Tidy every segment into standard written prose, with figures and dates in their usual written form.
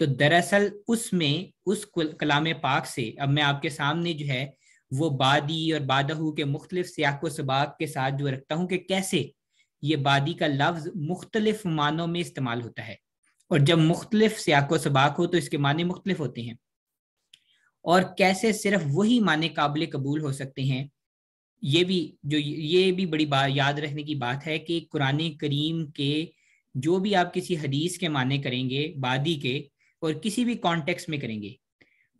تو دراصل اس میں اس کلام پاک سے اب میں آپ کے سامنے جو ہے وہ بادی اور بادہو کے مختلف سیاق و سباق کے ساتھ جو رکھتا ہوں کہ کیسے یہ بادی کا لفظ مختلف معنوں میں استعمال ہوتا ہے، اور جب مختلف سیاق و سباق ہو تو اس کے معنی مختلف ہوتے ہیں، اور کیسے صرف وہی معنی قابل قبول ہو سکتے ہیں۔ یہ بھی بڑی یاد رکھنے کی بات ہے کہ قرآن کریم کے جو بھی آپ کسی حدیث کے معنی کریں گے بادی کے، اور کسی بھی کانٹیکس میں کریں گے،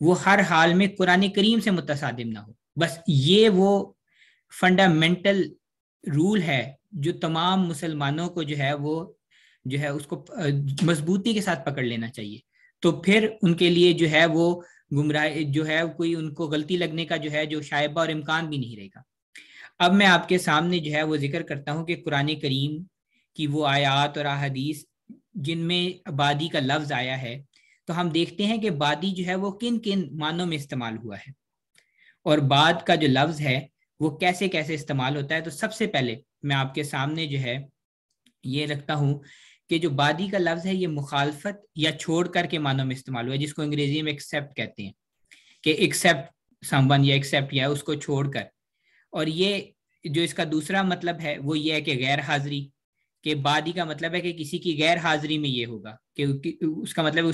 وہ ہر حال میں قرآن کریم سے متصادم نہ ہو۔ بس یہ وہ فنڈامنٹل رول ہے جو تمام مسلمانوں کو جو ہے اس کو مضبوطی کے ساتھ پکڑ لینا چاہیے، تو پھر ان کے لیے جو ہے وہ گمراہ جو ہے کوئی ان کو غلطی لگنے کا جو ہے جو شائبہ اور امکان بھی نہیں رہے گا۔ اب میں آپ کے سامنے جو ہے وہ ذکر کرتا ہوں کہ قرآن کریم کی وہ آیات اور احادیث جن میں بادی کا لفظ آیا ہے، تو ہم دیکھتے ہیں کہ بادی جو ہے وہ کن کن معنوں میں استعمال ہوا ہے، اور بعد کا جو لفظ ہے وہ کیسے کیسے استعمال ہوتا ہے۔ تو سب سے پہلے میں آپ کے سامنے جو ہے یہ رکھتا ہوں کہ جو بادی کا لفظ ہے یہ مخالفت یا چھوڑ کر کے معنوں میں استعمال ہوا ہے، جس کو انگریزی میں ایکسیپٹ کہتے ہیں، کہ ایکسیپٹ سم ون یا ایکسیپٹ یا اس کو چھوڑ کر۔ اور یہ جو اس کا دوسرا مطلب ہے وہ یہ ہے کہ غیر حاضری، کہ بادی کا مطلب ہے کہ کسی کی غیر حاضری میں یہ ہوگا، کہ اس کا مطلب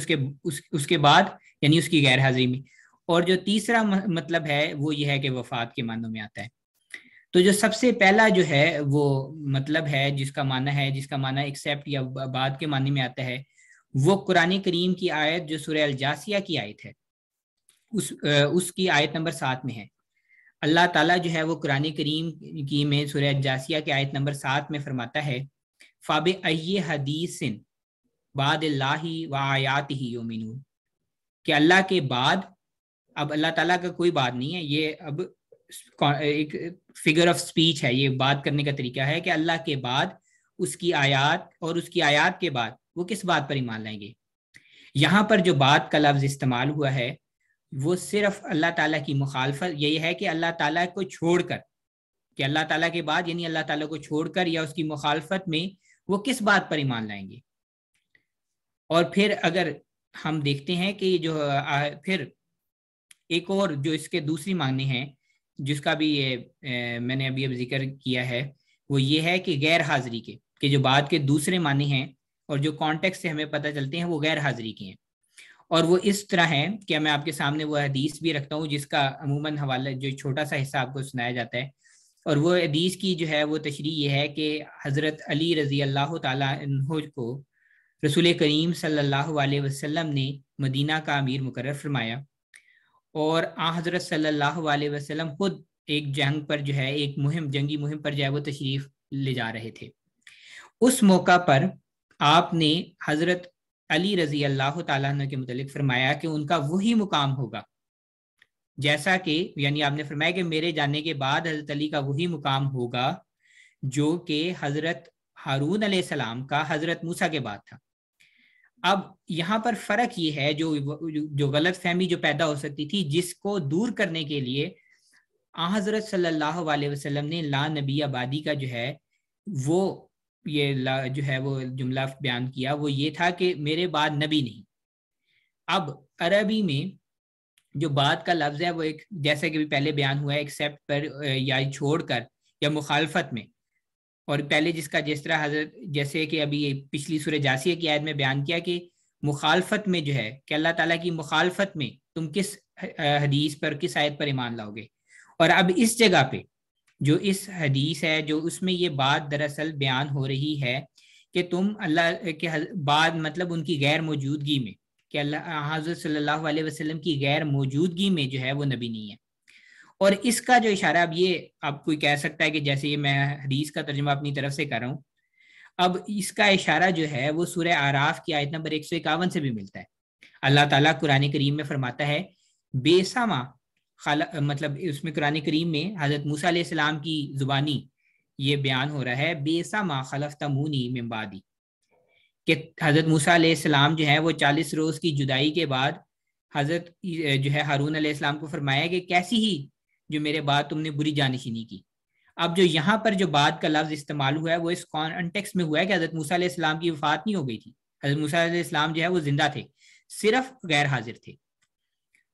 اس کے بعد یعنی اس کی غیر حاضری میں۔ اور جو تیسرا مطلب ہے وہ یہ ہے کہ وفات کے معنوں میں آتا ہے۔ تو جو سب سے پہلا جو ہے وہ مطلب ہے جس کا معنی ایکسیپٹ یا بعد کے معنی میں آتا ہے، وہ قرآن کریم کی آیت جو سورہ الجاسیہ کی آیت ہے اس کی آیت نمبر 7 میں ہے۔ اللہ تعالیٰ جو ہے وہ قرآن کریم کی میں سورہ الجاسیہ کی آیت نمبر 7 میں فرماتا ہے فَبِأَيِّ حَدِيثٍ بَعْدِ اللَّهِ وَآيَاتِهِ يُؤْمِنُونَ، کہ اللہ کے بعد، اب اللہ تعالیٰ کا کوئی بات نہیں ہے، یہ اب ایک فگر آف سپیچ ہے، یہ بات کرنے کا طریقہ ہے کہ اللہ کے بعد اس کی آیات اور اس کی آیات کے بعد وہ کس بات پر ایمان لائیں گے۔ یہاں پر جو بات کا لفظ استعمال ہوا ہے وہ صرف اللہ تعالیٰ کی مخالفت، یہی ہے کہ اللہ تعالیٰ کو چھوڑ کر، کہ اللہ تعالیٰ کے بعد یعنی اللہ تعالیٰ کو چھوڑ کر یا اس کی مخالفت میں وہ کس بات پر ایمان لائیں گے۔ اور پھر اگر ہم دیکھتے ہیں کہ جو پھر ایک اور جو اس کے دوسری معنی ہیں جس کا بھی یہ میں نے ابھی ذکر کیا ہے، وہ یہ ہے کہ غیر حاضری کے، کہ جو بات کے دوسرے معنی ہیں اور جو کانٹیکسٹ سے ہمیں پتہ چلتے ہیں وہ غیر حاضری کے ہیں۔ اور وہ اس طرح ہے کہ میں آپ کے سامنے وہ حدیث بھی رکھتا ہوں جس کا عموماً حوالہ جو چھوٹا سا حصہ آپ کو سنایا جاتا ہے، اور وہ حدیث کی جو ہے وہ تشریح یہ ہے کہ حضرت علی رضی اللہ تعالیٰ عنہ کو رسول کریم صلی اللہ علیہ وسلم نے مدینہ کا امیر مقرر فرمایا، اور حضرت صلی اللہ علیہ وسلم خود ایک جنگ پر جو ہے ایک جنگی مہم پر جو ہے وہ تشریف لے جا رہے تھے۔ اس موقع پر آپ نے حضرت علی رضی اللہ تعالیٰ عنہ کے متعلق فرمایا کہ ان کا وہی مقام ہوگا، جیسا کہ یعنی آپ نے فرمایا کہ میرے جانے کے بعد حضرت علی کا وہی مقام ہوگا جو کہ حضرت ہارون علیہ السلام کا حضرت موسیٰ کے بعد تھا۔ اب یہاں پر فرق یہ ہے جو غلط فہمی جو پیدا ہو سکتی تھی، جس کو دور کرنے کے لیے حضرت صلی اللہ علیہ وسلم نے لا نبی آبادی کا جو ہے وہ یہ جو ہے وہ جملہ بیان کیا، وہ یہ تھا کہ میرے بعد نبی نہیں۔ اب عربی میں جو بعد کا لفظ ہے وہ ایک جیسے کہ پہلے بیان ہوا ہے ایکسیپٹ پر یا چھوڑ کر یا مخالفت میں، اور پہلے جس طرح حضرت جیسے کہ ابھی پچھلی سورہ جاسیہ کی آیت میں بیان کیا کہ مخالفت میں جو ہے کہ اللہ تعالیٰ کی مخالفت میں تم کس حدیث پر کس آیت پر ایمان لاؤ گے، اور اب اس جگہ پہ جو اس حدیث ہے جو اس میں یہ بات دراصل بیان ہو رہی ہے کہ تم اللہ کے بعد مطلب ان کی غیر موجودگی میں، کہ اللہ حضرت صلی اللہ علیہ وسلم کی غیر موجودگی میں جو ہے وہ نبی نہیں ہے۔ اور اس کا جو اشارہ اب یہ آپ کوئی کہہ سکتا ہے کہ جیسے یہ میں حدیث کا ترجمہ اپنی طرف سے کر رہا ہوں، اب اس کا اشارہ جو ہے وہ سورہ اعراف کی آیت نمبر 151 سے بھی ملتا ہے۔ اللہ تعالیٰ قرآن کریم میں فرماتا ہے بے سما مطلب اس میں قرآن کریم میں حضرت موسیٰ علیہ السلام کی زبانی یہ بیان ہو رہا ہے بے سما خلفتمونی من بعدی، کہ حضرت موسیٰ علیہ السلام جو ہے وہ 40 روز کی جدائی کے بعد حضرت جو ہے ہارون علیہ السلام کو فرمایا کہ کیسی ہی جو میرے بعد تم نے بری جانشینی کی۔ اب جو یہاں پر جو بعد کا لفظ استعمال ہوا ہے وہ اس کانٹیکسٹ میں ہوا ہے کہ حضرت موسیٰ علیہ السلام کی وفات نہیں ہو گئی تھی، حضرت موسیٰ علیہ السلام جو ہے وہ زندہ تھے، صرف غیر حاضر تھے.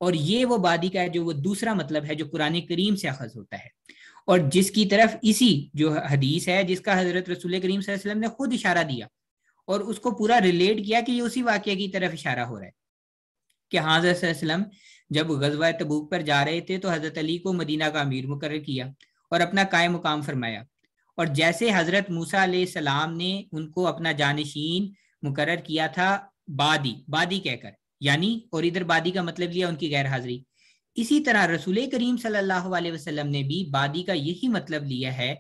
اور یہ وہ بادی کا جو وہ دوسرا مطلب ہے جو قرآن کریم سے اخذ ہوتا ہے، اور جس کی طرف اسی جو حدیث ہے جس کا حضرت رسول کریم صلی اللہ علیہ وسلم نے خود اشارہ دیا اور اس کو پورا ریلیٹ کیا کہ یہ اسی واقعے کی طرف اشارہ ہو رہا ہے کہ حضرت صلی اللہ علیہ وسلم جب غزوہ تبوک پر جا رہے تھے تو حضرت علی کو مدینہ کا امیر مقرر کیا اور اپنا قائم مقام فرمایا، اور جیسے حضرت موسیٰ علیہ السلام نے ان کو اپنا جانشین مقرر کیا تھا بادی کہہ کر، یعنی اور ادھر بادی کا مطلب لیا ان کی غیر حاضری، اسی طرح رسول کریم صلی اللہ علیہ وسلم نے بھی بادی کا یہی مطلب لیا ہے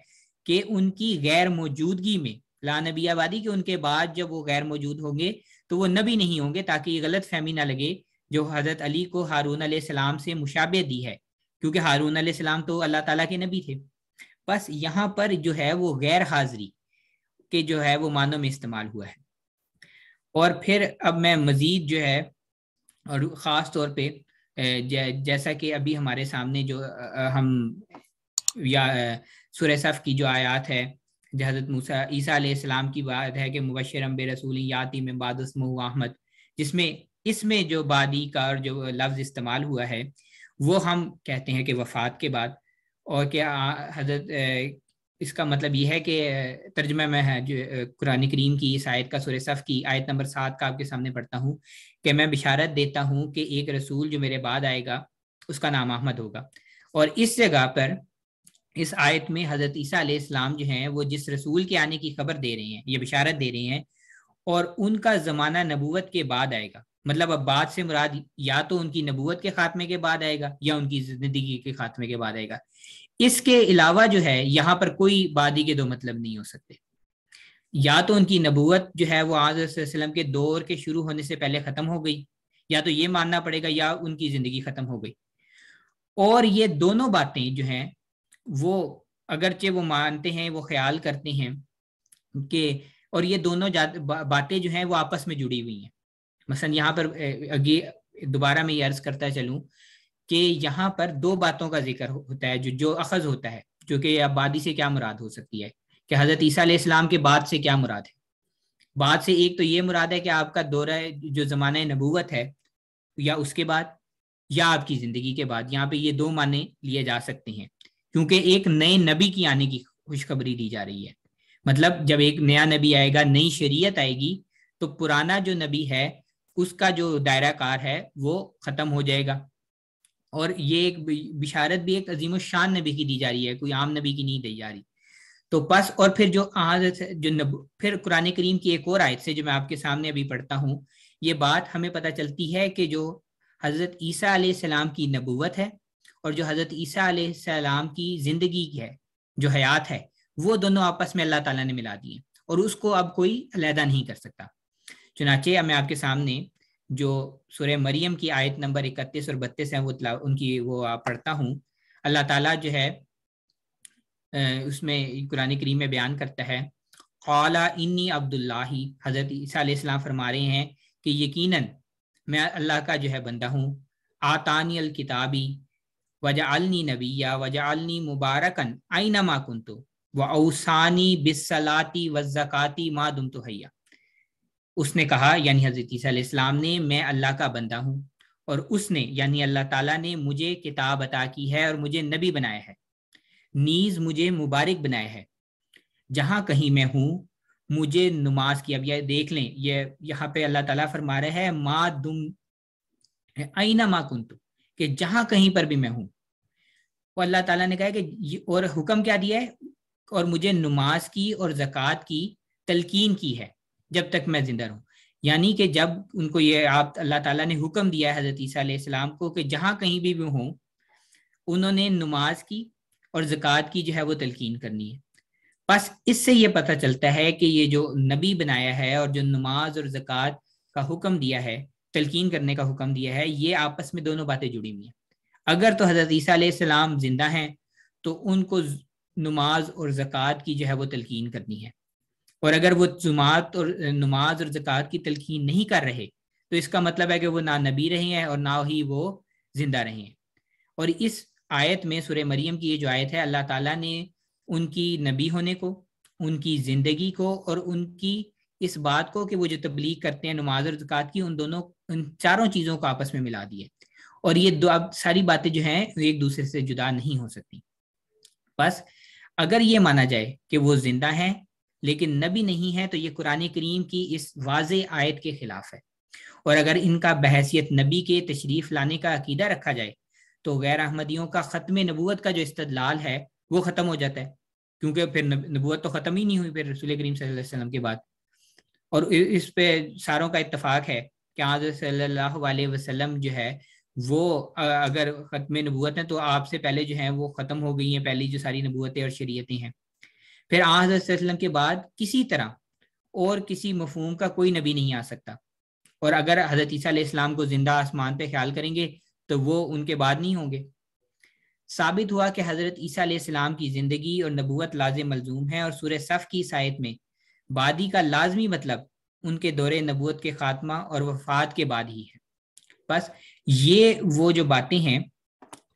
کہ ان کی غیر موجودگی میں لا نبی آبادی، کہ ان کے بعد جب وہ غیر موجود ہوں گے تو وہ نبی نہیں ہوں گے، تاکہ یہ غلط فہمی نہ لگے جو حضرت علی کو ہارون علیہ السلام سے مشابہ دی ہے، کیونکہ ہارون علیہ السلام تو اللہ تعالیٰ کے نبی تھے. بس یہاں پر جو ہے وہ غیر حاضری کے جو ہے وہ معنوں میں استعمال ہوا ہے. اور پھر اب میں مزید جو ہے اور خاص طور پہ جیسا کہ ابھی ہمارے سامنے جو ہم یا سورہ صف کی جو آیات ہے حضرت موسیٰ عیسیٰ علیہ السلام کی بات ہے کہ مبشرا برسول یاتی من بعد اسمہ احمد، جس میں اس میں جو بادی کا جو لفظ استعمال ہوا ہے وہ ہم کہتے ہیں کہ وفات کے بعد، اور کہ حضرت اس کا مطلب یہ ہے کہ ترجمہ میں ہے جو قرآن کریم کی اس آیت کا سورہ صف کی آیت نمبر 7 کا آپ کے سامنے پڑھتا ہوں کہ میں بشارت دیتا ہوں کہ ایک رسول جو میرے بعد آئے گا اس کا نام احمد ہوگا. اور اس جگہ پر اس آیت میں حضرت عیسیٰ علیہ السلام جو ہیں وہ جس رسول کے آنے کی خبر دے رہے ہیں، یہ بشارت دے رہے ہیں، اور ان کا زمانہ نبوت کے بعد آئے گا. مطلب اب بعد سے مراد یا تو ان کی نبوت کے خاتمے کے بعد آئے گا یا ان کی زندگی کے خاتمے کے بعد آئے گا. اس کے علاوہ جو ہے یہاں پر کوئی بادی کے دو مطلب نہیں ہو سکتے. یا تو ان کی نبوت جو ہے وہ حضرت صلی اللہ علیہ وسلم کے دور کے شروع ہونے سے پہلے ختم ہو گئی، یا تو یہ ماننا پڑے گا، یا ان کی زندگی ختم ہو گئی. اور یہ دونوں باتیں جو ہیں وہ اگرچہ وہ مانتے ہیں، وہ خیال کرتے ہیں کہ، اور یہ دونوں باتیں جو ہیں وہ آپس میں جڑی ہوئی ہیں. مثلا یہاں پر دوبارہ میں یہ عرض کرتا چلوں کہ یہاں پر دو باتوں کا ذکر ہوتا ہے جو اخذ ہوتا ہے، جو کہ بعدی سے کیا مراد ہو سکتی ہے کہ حضرت عیسیٰ علیہ السلام کے بعد سے کیا مراد ہے. بعد سے ایک تو یہ مراد ہے کہ آپ کا دورہ جو زمانہ نبوت ہے یا اس کے بعد یا آپ کی زندگی کے بعد. یہاں پہ یہ دو معنی لیے جا سکتے ہیں کیونکہ ایک نئے نبی کی آنے کی خوشخبری دی جا رہی ہے. مطلب جب ایک نیا نبی آئے گا، نئی شریعت آئے گی، تو پرانا جو نبی ہے اس کا جو دائرہ کار ہے وہ ختم ہو جائے گا. اور یہ ایک بشارت بھی ایک عظیم الشان نبی کی دی جا رہی ہے، کوئی عام نبی کی نہیں دی جا رہی. تو بس، اور پھر پھر قرآن کریم کی ایک اور آیت سے جو میں آپ کے سامنے ابھی پڑھتا ہوں، یہ بات ہمیں پتہ چلتی ہے کہ جو حضرت عیسیٰ علیہ السلام کی نبوت ہے اور جو حضرت عیسیٰ علیہ السلام کی زندگی ہے، جو حیات ہے، وہ دونوں آپس میں اللہ تعالیٰ نے ملا دی ہیں اور اس کو اب کوئی علیحدہ نہیں کر سکتا. چنانچہ اب میں آپ کے سامنے جو سورہ مریم کی آیت نمبر 31 اور 32 ہیں ان کی وہ پڑھتا ہوں. اللہ تعالیٰ جو ہے اس میں قرآن کریم میں بیان کرتا ہے، قال انی عبداللہ، حضرت عیسیٰ علیہ السلام فرما رہے ہیں کہ یقیناً میں اللہ کا جو ہے بندہ ہوں. آتانی الکتابی وجعلنی نبیا وجعلنی مبارکن اینما کنت واوصانی بالصلاۃ والزکاۃ ما دمت حیا. اس نے کہا، یعنی حضرت عیسیٰ علیہ السلام نے، میں اللہ کا بندہ ہوں، اور اس نے یعنی اللہ تعالیٰ نے مجھے کتاب عطا کی ہے اور مجھے نبی بنایا ہے، نیز مجھے مبارک بنایا ہے، جہاں کہیں میں ہوں مجھے نماز کی. اب یہ دیکھ لیں، یہ یہاں پہ اللہ تعالیٰ فرما رہے ہیں ما دم اینما کنت، کہ جہاں کہیں پر بھی میں ہوں. اور اللہ تعالیٰ نے کہا کہ اور حکم کیا دیا ہے، اور مجھے نماز کی اور زکوٰۃ کی تلقین کی ہے جب تک میں زندہ رہوں. یعنی کہ جب ان کو یہ اللہ تعالیٰ نے حکم دیا ہے حضرت عیسیٰ علیہ السلام کو کہ جہاں کہیں بھی ہوں انہوں نے نماز کی اور زکوٰۃ کی جو ہے وہ تلقین کرنی ہے. بس اس سے یہ پتہ چلتا ہے کہ یہ جو نبی بنایا ہے اور جو نماز اور زکوٰۃ کا حکم دیا ہے، تلقین کرنے کا حکم دیا ہے، یہ آپس میں دونوں باتیں جڑی ہوئی ہیں. اگر تو حضرت عیسیٰ علیہ السلام زندہ ہیں تو ان کو نماز اور زکوٰۃ کی جو ہے وہ تلقین کرنی ہے، اور اگر وہ نماز اور زکوٰۃ کی تلقین نہیں کر رہے تو اس کا مطلب ہے کہ وہ نہ نبی رہے ہیں اور نہ ہی وہ زندہ رہے ہیں. اور اس آیت میں سورہ مریم کی یہ جو آیت ہے، اللہ تعالیٰ نے ان کی نبی ہونے کو، ان کی زندگی کو اور ان کی اس بات کو کہ وہ جو تبلیغ کرتے ہیں نماز اور زکوٰۃ کی، ان چاروں چیزوں کو آپس میں ملا دیے، اور یہ اب ساری باتیں جو ہیں ایک دوسرے سے جدا نہیں ہو سکتی۔ بس اگر یہ مانا جائے کہ وہ زندہ ہیں لیکن نبی نہیں ہے تو یہ قرآن کریم کی اس واضح آیت کے خلاف ہے، اور اگر ان کا بحیثیت نبی کے تشریف لانے کا عقیدہ رکھا جائے تو غیر احمدیوں کا ختم نبوت کا جو استدلال ہے وہ ختم ہو جاتا ہے، کیونکہ پھر نبوت تو ختم ہی نہیں ہوئی پھر رسول کریم صلی اللہ علیہ وسلم کے بعد۔ اور اس پہ ساروں کا اتفاق ہے کہ حضرت صلی اللہ علیہ وسلم جو ہے وہ اگر ختم نبوت ہے تو آپ سے پہلے جو ہیں وہ ختم ہو گئی ہیں پہلی جو ساری نبوتیں اور شریعتیں ہیں۔ پھر حضرت صلی اللہ علیہ وسلم کے بعد کسی طرح اور کسی مفہوم کا کوئی نبی نہیں آ سکتا، اور اگر حضرت عیسیٰ علیہ السلام کو زندہ آسمان پہ خیال کریں گے تو وہ ان کے بعد نہیں ہوں گے۔ ثابت ہوا کہ حضرت عیسیٰ علیہ السلام کی زندگی اور نبوت لازم ملزوم ہے، اور سورہ صف کی اس آیت میں بعدی کا لازمی مطلب ان کے دور نبوت کے خاتمہ اور وفات کے بعد ہی ہے۔ بس یہ وہ جو باتیں ہیں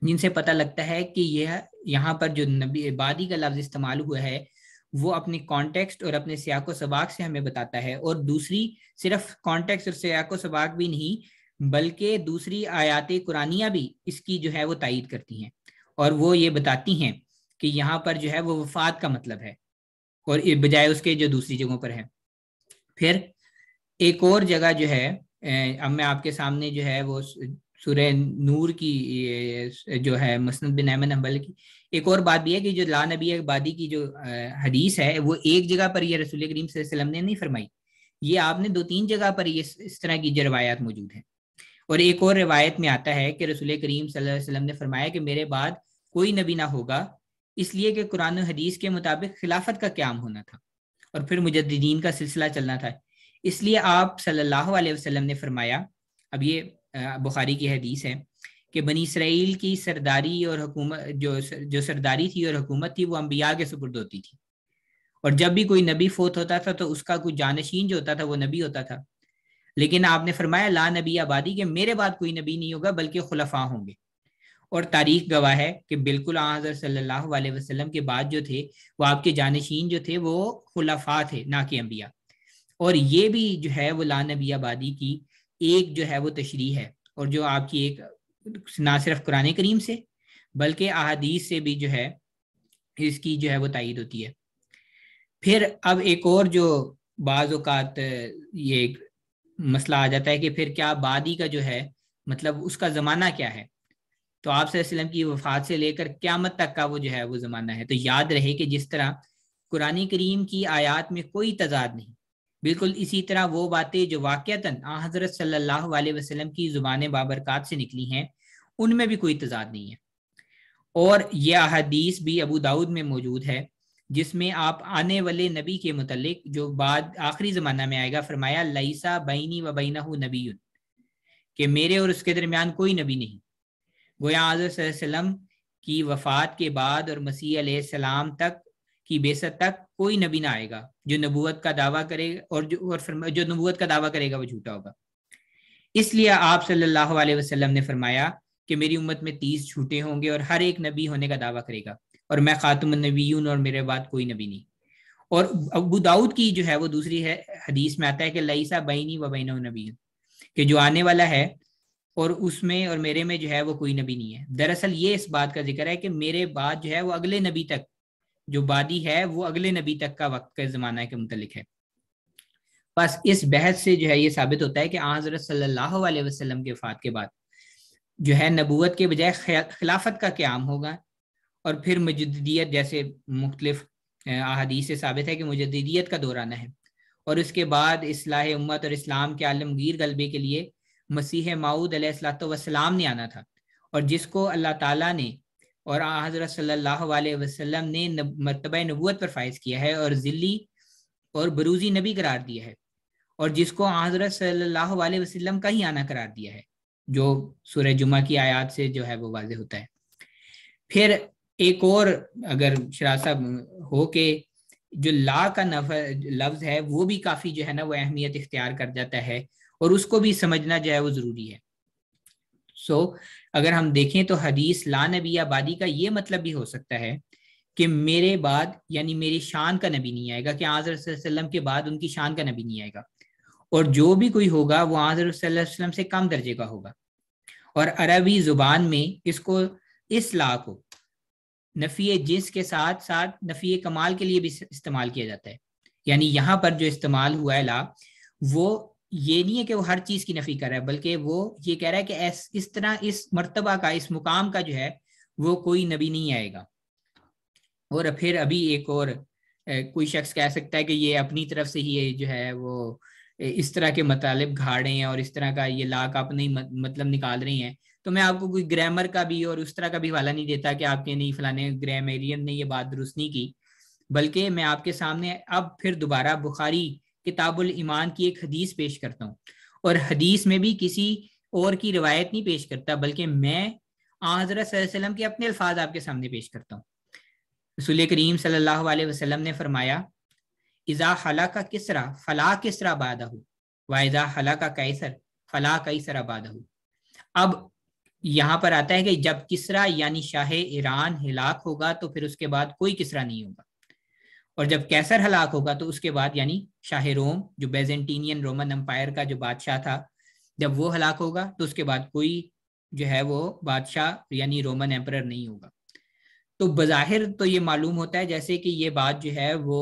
جن سے پتہ لگتا ہے کہ یہ یہاں پر جو نبی بعدی کا لفظ استعمال ہوا ہے وہ اپنے کانٹیکسٹ اور اپنے سیاق و سباق سے ہمیں بتاتا ہے، اور دوسری صرف کانٹیکسٹ اور سیاق و سباق بھی نہیں بلکہ دوسری آیات قرآنیہ بھی اس کی جو ہے وہ تائید کرتی ہیں، اور وہ یہ بتاتی ہیں کہ یہاں پر جو ہے وہ وفات کا مطلب ہے، اور بجائے اس کے جو دوسری جگہوں پر ہے۔ پھر ایک اور جگہ جو ہے اب میں آپ کے سامنے جو ہے وہ سورہ نور کی جو ہے مسند بن احمد حنبل کی ایک اور بات بھی ہے کہ جو لا نبی بعدی کی جو حدیث ہے وہ ایک جگہ پر یہ رسول کریم صلی اللہ علیہ وسلم نے نہیں فرمائی، یہ آپ نے 2-3 جگہ پر اس طرح کی جو روایات موجود ہیں۔ اور ایک اور روایت میں آتا ہے کہ رسول کریم صلی اللہ علیہ وسلم نے فرمایا کہ میرے بعد کوئی نبی نہ ہوگا، اس لیے کہ قرآن و حدیث کے مطابق خلافت کا قیام ہونا تھا اور پھر مجددین کا سلسلہ چلنا تھا، اس لیے آپ صلی اللہ علیہ وسلم نے فرمایا، اب یہ بخاری کی حدیث ہے کہ بنی اسرائیل کی سرداری اور حکومت جو سرداری تھی اور حکومت تھی وہ انبیاء کے سپرد ہوتی تھی، اور جب بھی کوئی نبی فوت ہوتا تھا تو اس کا کوئی جانشین جو ہوتا تھا وہ نبی ہوتا تھا، لیکن آپ نے فرمایا لا نبی آبادی کہ میرے بعد کوئی نبی نہیں ہوگا بلکہ خلفاء ہوں گے، اور تاریخ گواہ ہے کہ بالکل حضرت صلی اللہ علیہ وسلم کے بعد جو تھے وہ آپ کے جانشین جو تھے وہ خلفاء تھے نہ کہ انبیاء، اور یہ بھی جو ہے وہ لا نبی آبادی کی ایک جو ہے وہ تشریح ہے، اور جو آپ کی ایک نہ صرف قرآن کریم سے بلکہ احادیث سے بھی جو ہے اس کی جو ہے وہ تائید ہوتی ہے۔ پھر اب ایک اور جو بعض اوقات یہ ایک مسئلہ آ جاتا ہے کہ پھر کیا بعدی کا جو ہے مطلب اس کا زمانہ کیا ہے، تو آپ صلی اللہ علیہ وسلم کی وفات سے لے کر قیامت تک کا وہ جو ہے وہ زمانہ ہے، تو یاد رہے کہ جس طرح قرآن کریم کی آیات میں کوئی تضاد نہیں، بالکل اسی طرح وہ باتیں جو واقعتاً حضرت صلی اللہ علیہ وسلم کی زبان بابرکات سے نکلی ہیں ان میں بھی کوئی تضاد نہیں ہے۔ اور یہ احادیث بھی ابو داؤد میں موجود ہے جس میں آپ آنے والے نبی کے متعلق جو بعد آخری زمانہ میں آئے گا فرمایا لیسا بینی و بینہ نبی، کہ میرے اور اس کے درمیان کوئی نبی نہیں، گویا حضرت صلی اللہ علیہ وسلم کی وفات کے بعد اور مسیح علیہ السلام تک کی بعثت تک کوئی نبی نہ آئے گا جو نبوت کا دعویٰ کرے اور جو نبوت کا دعویٰ کرے گا وہ جھوٹا ہوگا۔ اس لیے آپ صلی اللہ علیہ وسلم نے فرمایا کہ میری امت میں 30 جھوٹے ہوں گے اور ہر ایک نبی ہونے کا دعویٰ کرے گا، اور میں خاتم النبیون اور میرے بعد کوئی نبی نہیں۔ اور ابو داؤد کی جو ہے وہ دوسری حدیث میں آتا ہے کہ لیسا بینی و بینہ نبی، کہ جو آنے والا ہے اور اس میں اور میرے میں جو ہے وہ کوئی نبی نہیں ہے۔ دراصل یہ اس بات کا ذکر ہے کہ میرے بعد جو ہے وہ اگلے نبی تک جو بعدی ہے وہ اگلے نبی تک کا وقت کا زمانہ کے متعلق ہے۔ بس اس بحث سے جو ہے یہ ثابت ہوتا ہے کہ حضرت صلی اللہ علیہ وسلم کے وفات کے بعد جو ہے نبوت کے بجائے خلافت کا قیام ہوگا، اور پھر مجددیت جیسے مختلف احادیث سے ثابت ہے کہ مجددیت کا دور آنا ہے، اور اس کے بعد اصلاح امت اور اسلام کے عالمگیر غلبے کے لیے مسیح موعود علیہ الصلوۃ والسلام نے آنا تھا، اور جس کو اللہ تعالیٰ نے اور حضرت صلی اللہ علیہ وسلم نے مرتبہ نبوت پر فائز کیا ہے اور ذلی اور بروزی نبی قرار دیا ہے، اور جس کو حضرت صلی اللہ علیہ وسلم کا ہی آنا قرار دیا ہے، جو سورہ جمعہ کی آیات سے جو ہے وہ واضح ہوتا ہے۔ پھر ایک اور اگر شراح صاحب ہو کہ جو لا کا لفظ ہے وہ بھی کافی جو ہے نا وہ اہمیت اختیار کر جاتا ہے، اور اس کو بھی سمجھنا جو ہے وہ ضروری ہے۔ اگر ہم دیکھیں تو حدیث لا نبی آبادی کا یہ مطلب بھی ہو سکتا ہے کہ میرے بعد یعنی میری شان کا نبی نہیں آئے گا، کہ حضرت صلی اللہ علیہ وسلم کے بعد ان کی شان کا نبی نہیں آئے گا، اور جو بھی کوئی ہوگا وہ حضرت صلی اللہ علیہ وسلم سے کم درجے کا ہوگا۔ اور عربی زبان میں اس کو، اس لا کو نفی جنس کے ساتھ ساتھ نفی کمال کے لیے بھی استعمال کیا جاتا ہے۔ یعنی یہاں پر جو استعمال ہوا ہے لا، وہ یہ نہیں ہے کہ وہ ہر چیز کی نفی کر رہا ہے، بلکہ وہ یہ کہہ رہا ہے کہ اس طرح اس مرتبہ کا، اس مقام کا جو ہے وہ کوئی نبی نہیں آئے گا۔ اور پھر ابھی ایک اور کوئی شخص کہہ سکتا ہے کہ یہ اپنی طرف سے ہی جو ہے وہ اس طرح کے مطالب گھاڑے ہیں اور اس طرح کا یہ لا کا اپنے مطلب نکال رہی ہیں، تو میں آپ کو کوئی گرامر کا بھی اور اس طرح کا بھی حوالہ نہیں دیتا کہ آپ کے نہیں فلانے گرامیرین نے یہ بات درست نہیں کی، بلکہ میں آپ کے سامنے اب پھر دوبارہ بخاری کتاب الایمان کی ایک حدیث پیش کرتا ہوں، اور حدیث میں بھی کسی اور کی روایت نہیں پیش کرتا، بلکہ میں حضرت صلی اللہ علیہ وسلم کے اپنے الفاظ آپ کے سامنے پیش کرتا ہوں۔ رسول کریم صلی اللہ علیہ وسلم نے فرمایا اذا ہلاک کسرا فلا کسرا بعدہ واذا ہلاک قیصر فلا قیصر بعدہ۔ اب یہاں پر آتا ہے کہ جب کسرا یعنی شاہ ایران ہلاک ہوگا تو پھر اس کے بعد کوئی کسرا نہیں ہوگا، اور جب قیصر ہلاک ہوگا تو اس کے بعد یعنی شاہ روم جو بیزنٹینین رومن امپائر کا جو بادشاہ تھا، جب وہ ہلاک ہوگا تو اس کے بعد کوئی جو ہے وہ بادشاہ یعنی رومن ایمپرر نہیں ہوگا۔ تو بظاہر تو یہ معلوم ہوتا ہے جیسے کہ یہ بات جو ہے وہ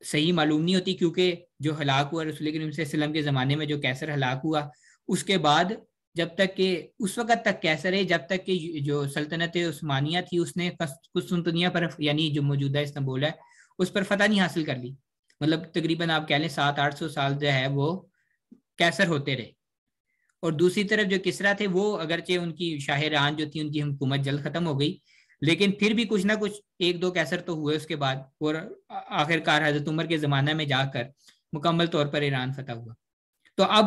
صحیح معلوم نہیں ہوتی، کیونکہ جو ہلاک ہوا رسول کریم صلی اللہ علیہ وسلم کے زمانے میں جو قیصر ہلاک ہوا، اس کے بعد جب تک کہ اس وقت تک قیصر ہے جب تک کہ جو سلطنت عثمانیہ تھی اس نے قسطنطنیہ پر یعنی جو موجودہ استنبول ہے اس پر فتح نہیں حاصل کر لی، مطلب تقریباً آپ کہہ لیں 700-800 سال جو ہے وہ قیصر ہوتے رہے۔ اور دوسری طرف جو کسرا تھے وہ اگرچہ ان کی شاہ ران جو تھی ان کی حکومت جلد ختم ہو گئی، لیکن پھر بھی کچھ نہ کچھ 1-2 قیصر تو ہوئے اس کے بعد، اور آخر کار حضرت عمر کے زمانہ میں جا کر مکمل طور پر ایران فتح ہوا۔ تو اب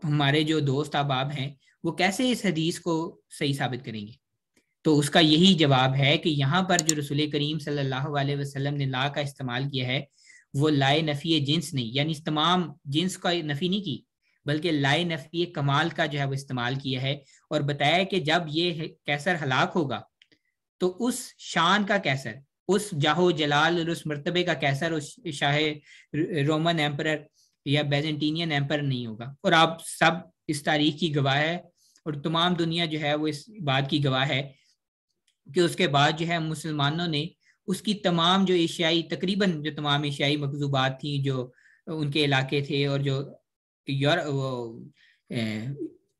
ہمارے جو دوست احباب ہیں وہ کیسے اس حدیث کو صحیح ثابت کریں گے؟ تو اس کا یہی جواب ہے کہ یہاں پر جو رسول کریم صلی اللہ علیہ وسلم نے لا کا استعمال کیا ہے وہ لائے نفی جنس نہیں، یعنی تمام جنس کا نفی نہیں کی، بلکہ لائے نفی کمال کا جو ہے وہ استعمال کیا ہے، اور بتایا کہ جب یہ قیصر ہلاک ہوگا تو اس شان کا قیصر، اس جاہو جلال اور اس مرتبے کا قیصر اس شاہ رومن ایمپرر یا بیزنٹینین ایمپرر نہیں ہوگا۔ اور آپ سب اس تاریخ کی گواہ ہے، اور تمام دنیا جو ہے وہ اس بات کی گواہ ہے کہ اس کے بعد جو ہے مسلمانوں نے اس کی تمام جو ایشیائی، تقریباً جو تمام ایشیائی مغزوبات تھیں جو ان کے علاقے تھے، اور جو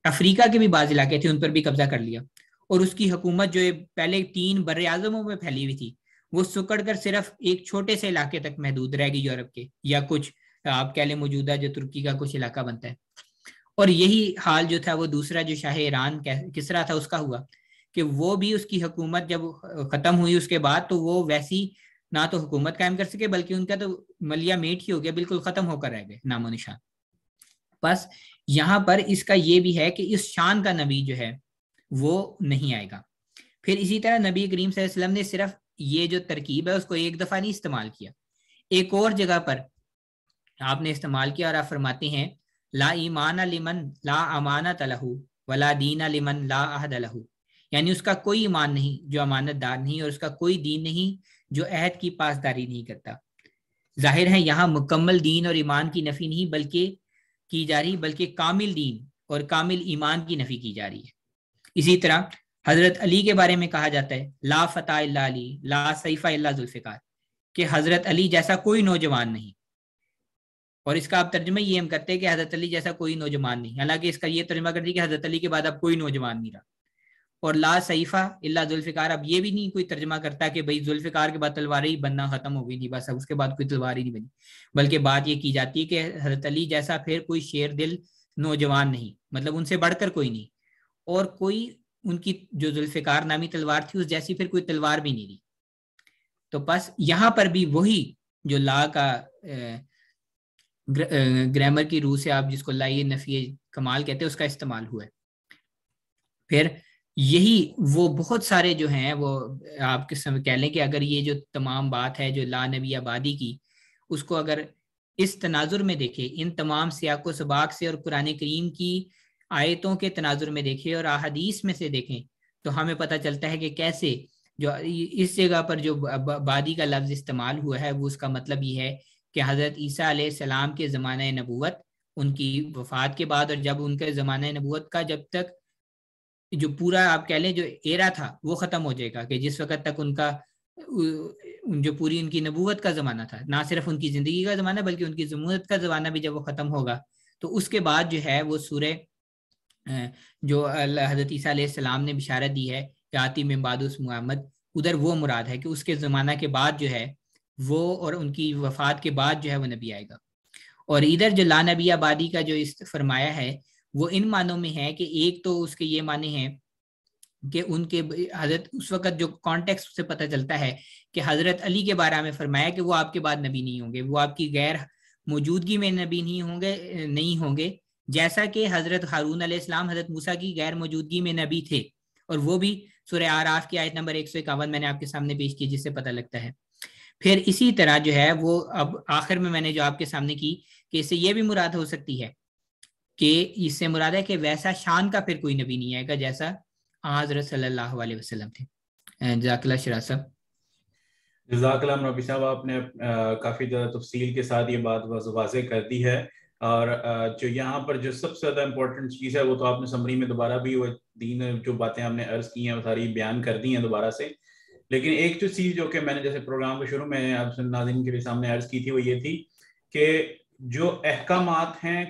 افریقہ کے بھی بعض علاقے تھے ان پر بھی قبضہ کر لیا، اور اس کی حکومت جو پہلے 3 بر اعظموں میں پھیلی ہوئی تھی وہ سکڑ کر صرف ایک چھوٹے سے علاقے تک محدود رہ گئی یورپ کے، یا کچھ آپ کہہ لیں موجودہ جو ترکی کا کچھ علاقہ بنتا ہے۔ اور یہی حال جو تھا وہ دوسرا جو شاہ ایران کسرا تھا اس کا ہوا، کہ وہ بھی اس کی حکومت جب ختم ہوئی اس کے بعد تو وہ ویسی نہ تو حکومت قائم کر سکے، بلکہ ان کا تو ملیا میٹ ہی ہو گیا، بالکل ختم ہو کر رہ گئے، نام و نشان۔ بس یہاں پر اس کا یہ بھی ہے کہ اس شان کا نبی جو ہے وہ نہیں آئے گا۔ پھر اسی طرح نبی کریم صلی اللہ علیہ وسلم نے صرف یہ جو ترکیب ہے اس کو ایک دفعہ نہیں استعمال کیا، ایک اور جگہ پر آپ نے استعمال کیا، اور آپ فرماتے ہیں لا ایمان لمن لا امانت لہ ولا دین لمن لا عہد لہ، یعنی اس کا کوئی ایمان نہیں جو امانت دار نہیں، اور اس کا کوئی دین نہیں جو عہد کی پاسداری نہیں کرتا۔ ظاہر ہے یہاں مکمل دین اور ایمان کی نفی نہیں بلکہ کی جا رہی، بلکہ کامل دین اور کامل ایمان کی نفی کی جا رہی ہے۔ اسی طرح حضرت علی کے بارے میں کہا جاتا ہے لا فتح الا علی لا سیف الا ذوالفقار، کہ حضرت علی جیسا کوئی نوجوان نہیں، اور اس کا آپ ترجمہ یہ ہم کرتے ہیں کہ حضرت علی جیسا کوئی نوجوان نہیں، حالانکہ اس کا یہ ترجمہ کرتے ہیں کہ حضرت علی کے بعد اب کوئی نوجوان نہیں رہا۔ اور لا سیفہ الا ذوالفقار، اب یہ بھی نہیں کوئی ترجمہ کرتا کہ بھئی ذوالفقار کے بعد تلواریں ہی بننا ختم ہو گئی تھی، بس اب اس کے بعد کوئی تلوار ہی نہیں بنی، بلکہ بات یہ کی جاتی ہے کہ حضرت علی جیسا پھر کوئی شیر دل نوجوان نہیں، مطلب ان سے بڑھ کر کوئی نہیں، اور کوئی ان کی جو ذوالفقار نامی تلوار تھی اس جیسی پھر کوئی تلوار بھی نہیں رہی۔ تو بس یہاں پر بھی وہی جو لا کا گرامر کی روح سے آپ جس کو لائے نفی کمال کہتے ہیں اس کا استعمال ہوا ہے۔ پھر یہی وہ بہت سارے جو ہیں وہ آپ کے سامنے کہہ لیں کہ اگر یہ جو تمام بات ہے جو لا نبی آبادی کی، اس کو اگر اس تناظر میں دیکھے، ان تمام سیاق و سباق سے اور قرآن کریم کی آیتوں کے تناظر میں دیکھیں اور احادیث میں سے دیکھیں، تو ہمیں پتہ چلتا ہے کہ کیسے جو اس جگہ پر جو بادی کا لفظ استعمال ہوا ہے وہ اس کا مطلب یہ ہے کہ حضرت عیسیٰ علیہ السلام کے زمانہ نبوت، ان کی وفات کے بعد، اور جب ان کے زمانہ نبوت کا جب تک جو پورا آپ کہہ لیں جو ایرا تھا وہ ختم ہو جائے گا، کہ جس وقت تک ان کا جو پوری ان کی نبوت کا زمانہ تھا، نہ صرف ان کی زندگی کا زمانہ بلکہ ان کی نبوت کا زمانہ بھی جب وہ ختم ہوگا، تو اس کے بعد جو ہے وہ سورہ جو حضرت عیسیٰ علیہ السلام نے بشارت دی ہے کہ آتی من بعد اسمہ احمد، ادھر وہ مراد ہے کہ اس کے زمانہ کے بعد جو ہے وہ، اور ان کی وفات کے بعد جو ہے وہ نبی آئے گا۔ اور ادھر جو لا نبی آبادی کا جو فرمایا ہے وہ ان معنوں میں ہے کہ ایک تو اس کے یہ معنی ہیں کہ ان کے حضرت اس وقت جو کانٹیکسٹ سے پتہ چلتا ہے کہ حضرت علی کے بارے میں فرمایا کہ وہ آپ کے بعد نبی نہیں ہوں گے، وہ آپ کی غیر موجودگی میں نبی نہیں ہوں گے جیسا کہ حضرت ہارون علیہ السلام حضرت موسیٰ کی غیر موجودگی میں نبی تھے، اور وہ بھی سورہ اعراف کی آیت نمبر 151 میں نے آپ کے سامنے پیش کی، جس سے پتہ لگتا ہے۔ پھر اسی طرح جو ہے وہ اب آخر میں نے جو آپ کے سامنے کی کہ اس سے یہ بھی مراد ہو سکتی ہے کہ اس سے مراد ہے کہ ویسا شان کا پھر کوئی نبی نہیں آئے گا جیسا حضرت صلی اللہ علیہ وسلم تھے۔ جزاک اللہ شراز صاحب۔ جزاک اللہ ربی صاحب، آپ نے کافی زیادہ تفصیل کے ساتھ یہ بات واضح کر دی ہے، اور جو یہاں پر جو سب سے زیادہ امپورٹنٹ چیز ہے وہ تو آپ نے سمری میں دوبارہ بھی وہ دین جو باتیں ہم نے عرض کی ہیں وہ ساری بیان کر دی ہیں دوبارہ سے، لیکن ایک جو چیز جو کہ میں نے جیسے پروگرام کے شروع میں آپ ناظرین کے سامنے عرض کی تھی وہ یہ تھی کہ جو احکامات ہیں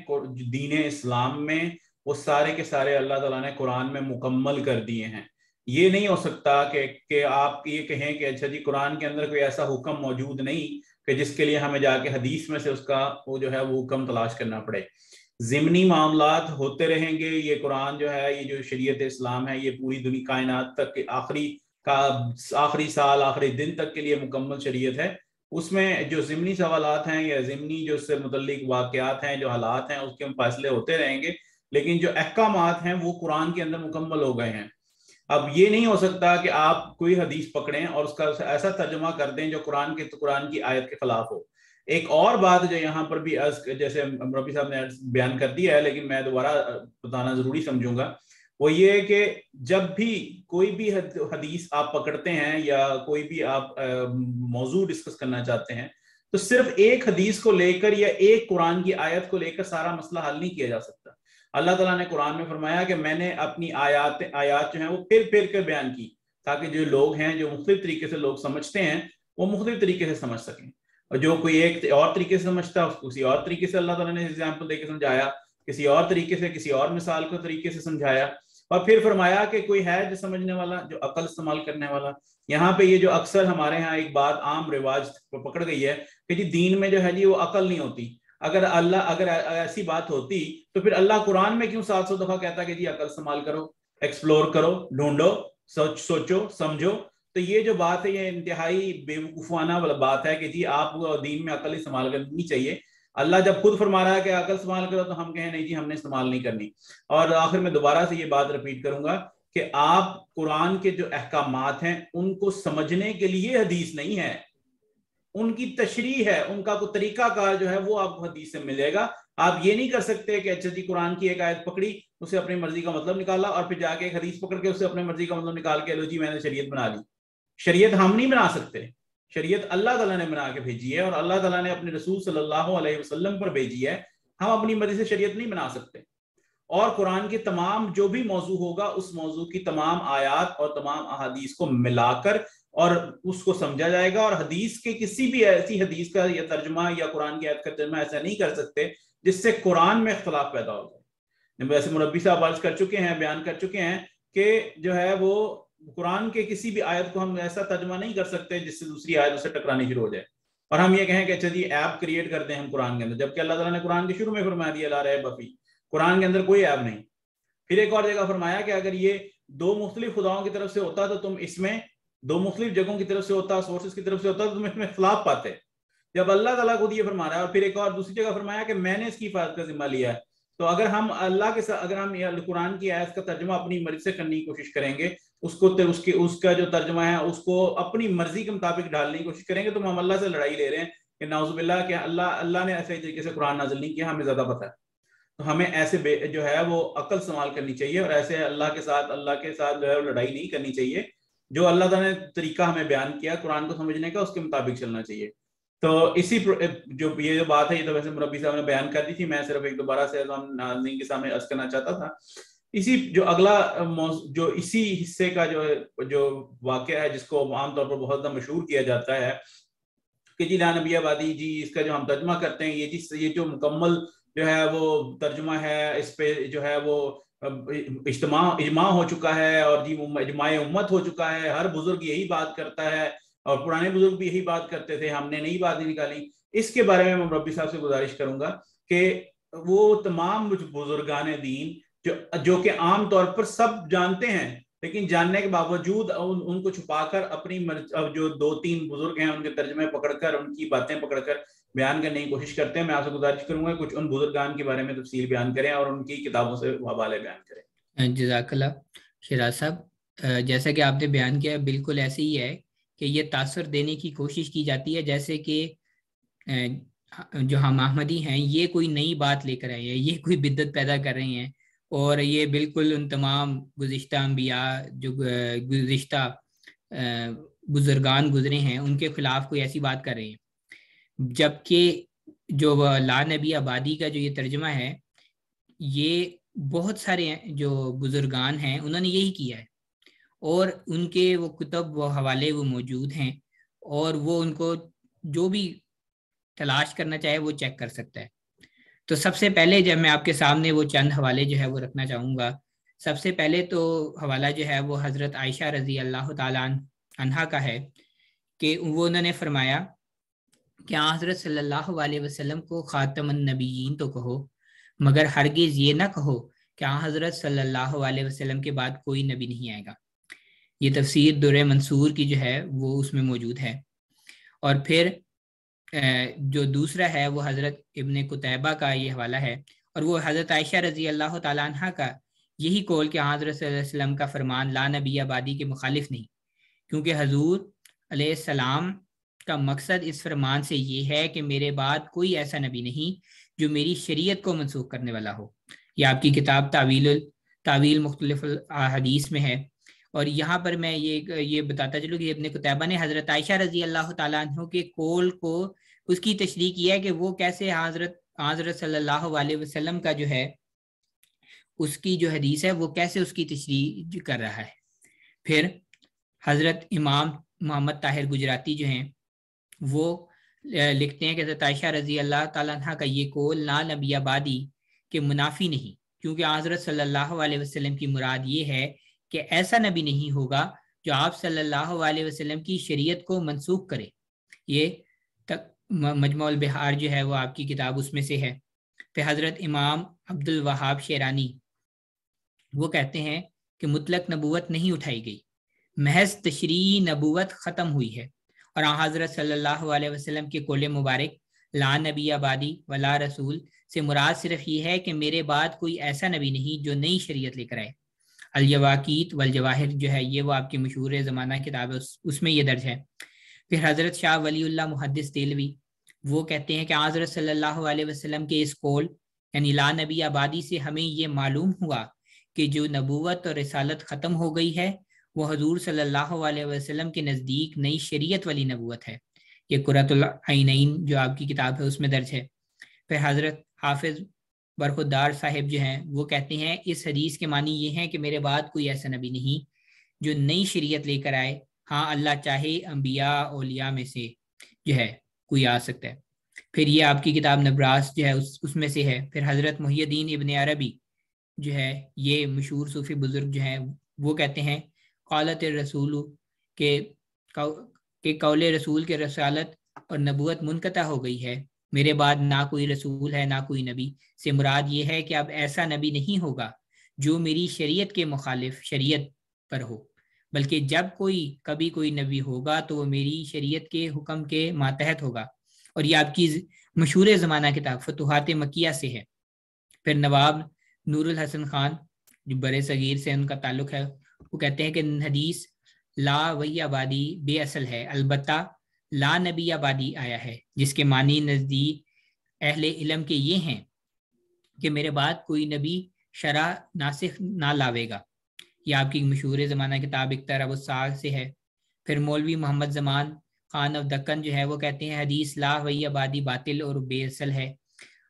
دین اسلام میں وہ سارے کے سارے اللہ تعالیٰ نے قرآن میں مکمل کر دیے ہیں۔ یہ نہیں ہو سکتا کہ آپ یہ کہیں کہ اچھا جی قرآن کے اندر کوئی ایسا حکم موجود نہیں کہ جس کے لیے ہمیں جا کے حدیث میں سے اس کا وہ جو ہے وہ حکم تلاش کرنا پڑے۔ ضمنی معاملات ہوتے رہیں گے، یہ قرآن جو ہے، یہ جو شریعت اسلام ہے، یہ پوری دنیا کائنات تک کے آخری سال آخری دن تک کے لیے مکمل شریعت ہے۔ اس میں جو ضمنی سوالات ہیں یا ضمنی جو اس سے متعلق واقعات ہیں، جو حالات ہیں، اس کے فیصلے ہوتے رہیں گے، لیکن جو احکامات ہیں وہ قرآن کے اندر مکمل ہو گئے ہیں۔ اب یہ نہیں ہو سکتا کہ آپ کوئی حدیث پکڑیں اور اس کا ایسا ترجمہ کر دیں جو قرآن کی آیت کے خلاف ہو۔ ایک اور بات جو یہاں پر بھی جیسے ربی صاحب نے بیان کر دیا ہے لیکن میں دوبارہ بتانا ضروری سمجھوں گا، وہ یہ کہ جب بھی کوئی بھی حدیث آپ پکڑتے ہیں یا کوئی بھی آپ موضوع ڈسکس کرنا چاہتے ہیں تو صرف ایک حدیث کو لے کر یا ایک قرآن کی آیت کو لے کر سارا مسئلہ حل نہیں کیا جا سکتا۔ اللہ تعالیٰ نے قرآن میں فرمایا کہ میں نے اپنی آیات جو ہیں وہ پھر کر بیان کی تاکہ جو لوگ ہیں جو مختلف طریقے سے لوگ سمجھتے ہیں وہ مختلف طریقے سے سمجھ سکیں، اور جو کوئی ایک اور طریقے سے سمجھتا ہے اس کو کسی اور طریقے سے اللہ تعالیٰ نے ایگزامپل دے کے سمجھایا، کسی اور طریقے سے کسی اور مثال کو طریقے سے سمجھایا، اور پھر فرمایا کہ کوئی ہے جو سمجھنے والا، جو عقل استعمال کرنے والا۔ یہاں پہ یہ جو اکثر ہمارے ہاں ایک بات عام رواج پکڑ گئی ہے کہ جی دین میں جو ہے جی وہ عقل نہیں ہوتی۔ اگر ایسی بات ہوتی تو پھر اللہ قرآن میں کیوں 700 دفعہ کہتا کہ جی عقل استعمال کرو، ایکسپلور کرو، ڈھونڈو، سوچو، سمجھو؟ تو یہ جو بات ہے یہ انتہائی بیوقوفانہ والا بات ہے کہ جی آپ دین میں عقل استعمال کرنی چاہیے۔ اللہ جب خود فرما رہا ہے کہ عقل استعمال کرو تو ہم کہیں نہیں جی ہم نے استعمال نہیں کرنی۔ اور آخر میں دوبارہ سے یہ بات رپیٹ کروں گا کہ آپ قرآن کے جو احکامات ہیں ان کو سمجھنے کے لیے حدیث نہیں ہے، ان کی تشریح ہے، ان کا کوئی طریقہ کار جو ہے وہ آپ کو حدیث سے ملے گا۔ آپ یہ نہیں کر سکتے کہ اچھا جی قرآن کی ایک آیت پکڑی، اسے اپنی مرضی کا مطلب نکالا، اور پھر جا کے ایک حدیث پکڑ کے اسے اپنی مرضی کا مطلب نکال کے لو جی میں نے شریعت بنا لی۔ شریعت ہم نہیں بنا سکتے، شریعت اللہ تعالیٰ نے بنا کے بھیجی ہے، اور اللہ تعالیٰ نے اپنے رسول صلی اللہ علیہ وسلم پر بھیجی ہے۔ ہم اپنی مرضی سے شریعت نہیں بنا سکتے، اور قرآن کے تمام جو بھی موضوع ہوگا اس موضوع کی تمام آیات اور تمام احادیث کو ملا کر اور اس کو سمجھا جائے گا، اور حدیث کے کسی بھی ایسی حدیث کا یا ترجمہ یا قرآن کی آیت کا ترجمہ ایسا نہیں کر سکتے جس سے قرآن میں اختلاف پیدا ہو جائے۔ ویسے مربی صاحب عرض کر چکے ہیں، بیان کر چکے ہیں کہ جو ہے وہ قرآن کے کسی بھی آیت کو ہم ایسا ترجمہ نہیں کر سکتے جس سے دوسری آیت اس سے ٹکرانی شروع ہو جائے، اور ہم یہ کہیں کہ اچھا جی ایپ کریٹ کر دیں ہم قرآن کے اندر، جبکہ اللہ تعالیٰ نے قرآن کے شروع میں فرما دیا لا ریب فیہ، قرآن کے اندر کوئی ایپ نہیں۔ پھر ایک اور جگہ فرمایا کہ اگر یہ دو مختلف خداؤں کی طرف سے ہوتا تو تم اس میں دو مختلف جگہوں کی طرف سے ہوتا، سورسز کی طرف سے ہوتا تو تم اس میں اختلاف پاتے۔ جب اللہ تعالیٰ خود یہ فرما رہا ہے، اور پھر ایک اور دوسری جگہ فرمایا کہ میں نے اس کی حفاظت کا ذمہ لیا ہے، تو اگر ہم اللہ کے ساتھ اگر ہم قرآن کی آیت کا ترجمہ اپنی مرضی سے کرنے کی کوشش کریں گے، اس کا جو ترجمہ ہے اس کو اپنی مرضی کے مطابق ڈالنے کی کوشش کریں گے، تو ہم اللہ سے لڑائی لے رہے ہیں کہ نعوذ باللہ کہ اللہ نے ایسے طریقے سے قرآن نازل نہیں کیا، ہمیں زیادہ پتہ ہے۔ تو ہمیں ایسے جو ہے وہ عقل استعمال کرنی چاہیے، اور ایسے اللہ کے ساتھ جو ہے لڑائی نہیں کرنی چاہیے، جو اللہ تعالیٰ نے طریقہ ہمیں بیان کیا قرآن کو سمجھنے کا اس کے مطابق چلنا چاہیے. تو اسی یہ جو بات ہے یہ تو ویسے مربی صاحب نے بیان کر دی تھی, میں صرف ایک دوبارہ سے ناظرین کے سامنے عرض کرنا چاہتا تھا. اسی جو اگلا جو اسی حصے کا جو واقعہ ہے جس کو عام طور پر بہت زیادہ مشہور کیا جاتا ہے کہ جی لا نبی آبادی, جی اس کا جو ہم ترجمہ کرتے ہیں یہ جو مکمل جو ہے وہ ترجمہ ہے, اس پہ جو ہے وہ اجماع ہو چکا ہے اور جی اجماع امت ہو چکا ہے, ہر بزرگ یہی بات کرتا ہے اور پرانے بزرگ بھی یہی بات کرتے تھے, ہم نے نئی بات نہیں نکالی. اس کے بارے میں مربی صاحب سے گزارش کروں گا کہ وہ تمام بزرگان دین جو کہ عام طور پر سب جانتے ہیں لیکن جاننے کے باوجود ان کو چھپا کر اپنی جو 2-3 بزرگ ہیں ان کے ترجمے پکڑ کر ان کی باتیں پکڑ کر بیان کرنے کی کوشش کرتے ہیں. میں آپ سے گزارش کروں گا کچھ ان بزرگان کے بارے میں تفصیل بیان کریں اور ان کی کتابوں سے حوالے بیان کریں. جزاک اللہ شیراز صاحب, جیسا کہ آپ نے بیان کیا بالکل ایسے ہی ہے کہ یہ تاثر دینے کی کوشش کی جاتی ہے جیسے کہ جو ہم احمدی ہیں یہ کوئی نئی بات لے کر آئے ہیں, یہ کوئی بدعت پیدا کر رہے ہیں اور یہ بالکل ان تمام گزشتہ انبیاء جو گزشتہ بزرگان گزرے ہیں ان کے خلاف کوئی ایسی بات کر رہے ہیں. جبکہ جو لا نبی آبادی کا جو یہ ترجمہ ہے یہ بہت سارے جو بزرگان ہیں انہوں نے یہی کیا ہے اور ان کے وہ کتب وہ حوالے وہ موجود ہیں اور وہ ان کو جو بھی تلاش کرنا چاہے وہ چیک کر سکتا ہے. تو سب سے پہلے جب میں آپ کے سامنے وہ چند حوالے جو ہے وہ رکھنا چاہوں گا, سب سے پہلے تو حوالہ جو ہے وہ حضرت عائشہ رضی اللہ تعالیٰ عنہا کا ہے کہ وہ انہوں نے فرمایا کہ حضرت صلی اللہ علیہ وسلم کو خاتم النبیین تو کہو مگر ہرگز یہ نہ کہو کہ حضرت صلی اللہ علیہ وسلم کے بعد کوئی نبی نہیں آئے گا. یہ تفسیر در منصور کی جو ہے وہ اس میں موجود ہے. اور پھر جو دوسرا ہے وہ حضرت ابن قتیبہ کا یہ حوالہ ہے اور وہ حضرت عائشہ رضی اللہ تعالیٰ عنہ کا یہی قول کہ حضرت صلی اللہ علیہ وسلم کا فرمان لا نبی آبادی کے مخالف نہیں, کیونکہ حضور علیہ السلام کا مقصد اس فرمان سے یہ ہے کہ میرے بعد کوئی ایسا نبی نہیں جو میری شریعت کو منسوخ کرنے والا ہو. یہ آپ کی کتاب تعویل مختلف حدیث میں ہے. اور یہاں پر میں یہ بتاتا چلوں کہ ابن قتیبہ نے حضرت عائشہ رضی اللہ تعالیٰ عنہ کے قول کو اس کی تشریح کیا ہے کہ وہ کیسے حضرت صلی اللہ علیہ وسلم کا جو ہے اس کی جو حدیث ہے وہ کیسے اس کی تشریح کر رہا ہے. پھر حضرت امام محمد طاہر گجراتی جو ہیں وہ لکھتے ہیں کہ حضرت عائشہ رضی اللہ تعالیٰ عنہ کا یہ قول لا نبی آبادی کے منافی نہیں, کیونکہ حضرت صلی اللہ علیہ وسلم کی مراد یہ ہے کہ ایسا نبی نہیں ہوگا جو آپ صلی اللہ علیہ وسلم کی شریعت کو منسوخ کرے. یہ مجموع البحار جو ہے وہ آپ کی کتاب اس میں سے ہے. پھر حضرت امام عبد الوہاب شیرانی وہ کہتے ہیں کہ مطلق نبوت نہیں اٹھائی گئی, محض تشریح نبوت ختم ہوئی ہے اور حضرت صلی اللہ علیہ وسلم کے قول مبارک لا نبی آبادی ولا رسول سے مراد صرف یہ ہے کہ میرے بعد کوئی ایسا نبی نہیں جو نئی شریعت لے کر آئے. الجواقیت والجواہر جو ہے یہ وہ آپ کی مشہور زمانہ کتاب ہے, اس میں یہ درج ہے. پھر حضرت شاہ ولی اللہ محدث دہلوی وہ کہتے ہیں کہ حضرت صلی اللہ علیہ وسلم کے اس قول یعنی لا نبی آبادی سے ہمیں یہ معلوم ہوا کہ جو نبوت اور رسالت ختم ہو گئی ہے وہ حضور صلی اللہ علیہ وسلم کے نزدیک نئی شریعت والی نبوت ہے. یہ قرۃ العینین جو آپ کی کتاب ہے اس میں درج ہے. پھر حضرت حافظ برخودار صاحب جو ہیں وہ کہتے ہیں اس حدیث کے معنی یہ ہیں کہ میرے بعد کوئی ایسا نبی نہیں جو نئی شریعت لے کر آئے, ہاں اللہ چاہے انبیاء اولیاء میں سے جو ہے کوئی آ سکتا ہے. پھر یہ آپ کی کتاب نبراس جو ہے اس میں سے ہے. پھر حضرت محی الدین ابن عربی جو ہے یہ مشہور صوفی بزرگ جو ہیں وہ کہتے ہیں قالت الرسول کہ قول رسول کے رسالت اور نبوت منقطع ہو گئی ہے, میرے بعد نہ کوئی رسول ہے نہ کوئی نبی سے مراد یہ ہے کہ اب ایسا نبی نہیں ہوگا جو میری شریعت کے مخالف شریعت پر ہو, بلکہ جب کبھی کوئی نبی ہوگا تو وہ میری شریعت کے حکم کے ماتحت ہوگا. اور یہ آپ کی مشہور زمانہ کتاب فتوحات مکیہ سے ہے. پھر نواب نور الحسن خان جو برے صغیر سے ان کا تعلق ہے وہ کہتے ہیں کہ حدیث لا وحی آبادی بے اصل ہے, البتہ لا نبی آبادی آیا ہے جس کے معنی نزدیک اہل علم کے یہ ہیں کہ میرے بعد کوئی نبی شرع ناسخ نہ لاوے گا. یہ آپ کی مشہور زمانہ کتاب اقترب الساعہ سے ہے۔ پھر مولوی محمد زمان خان آف دکن جو ہے وہ کہتے ہیں حدیث لا وحی آبادی باطل اور بے اصل ہے۔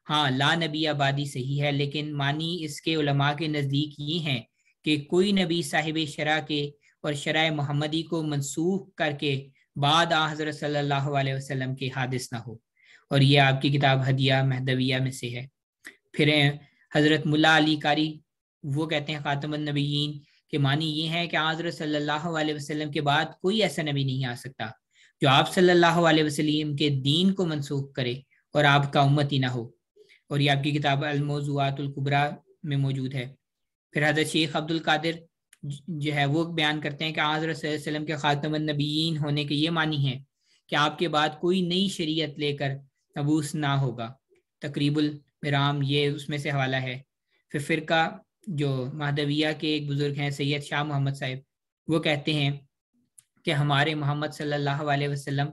ہاں، لا نبی آبادی صحیح ہے، لیکن معنی اس کے علماء کے نزدیک یہ ہیں کہ کوئی نبی صاحب شرع کے اور شرع محمدی کو منسوخ کر کے بعد حضرت صلی اللہ علیہ وسلم کے حادث نہ ہو، اور یہ آپ کی کتاب ہدیہ مہدویہ میں سے ہے۔ پھر حضرت ملا علی قاری وہ کہتے ہیں خاتم النبیین کہ معنی یہ ہے کہ حضرت صلی اللہ علیہ وسلم کے بعد کوئی ایسا نبی نہیں آ سکتا جو آپ صلی اللہ علیہ وسلم کے دین کو منسوخ کرے اور آپ کا امتی نہ ہو، اور یہ آپ کی کتاب الموضوعات الکبریٰ میں موجود ہے۔ پھر حضرت شیخ عبد القادر جو ہے وہ بیان کرتے ہیں کہ حضرت صلی اللہ علیہ وسلم کے خاتم النبیین ہونے کے یہ معنی ہے کہ آپ کے بعد کوئی نئی شریعت لے کر مبعوث نہ ہوگا۔ تقریب المرام یہ اس میں سے حوالہ ہے۔ پھر فرقہ جو مہدویہ کے ایک بزرگ ہیں سید شاہ محمد صاحب، وہ کہتے ہیں کہ ہمارے محمد صلی اللہ علیہ وسلم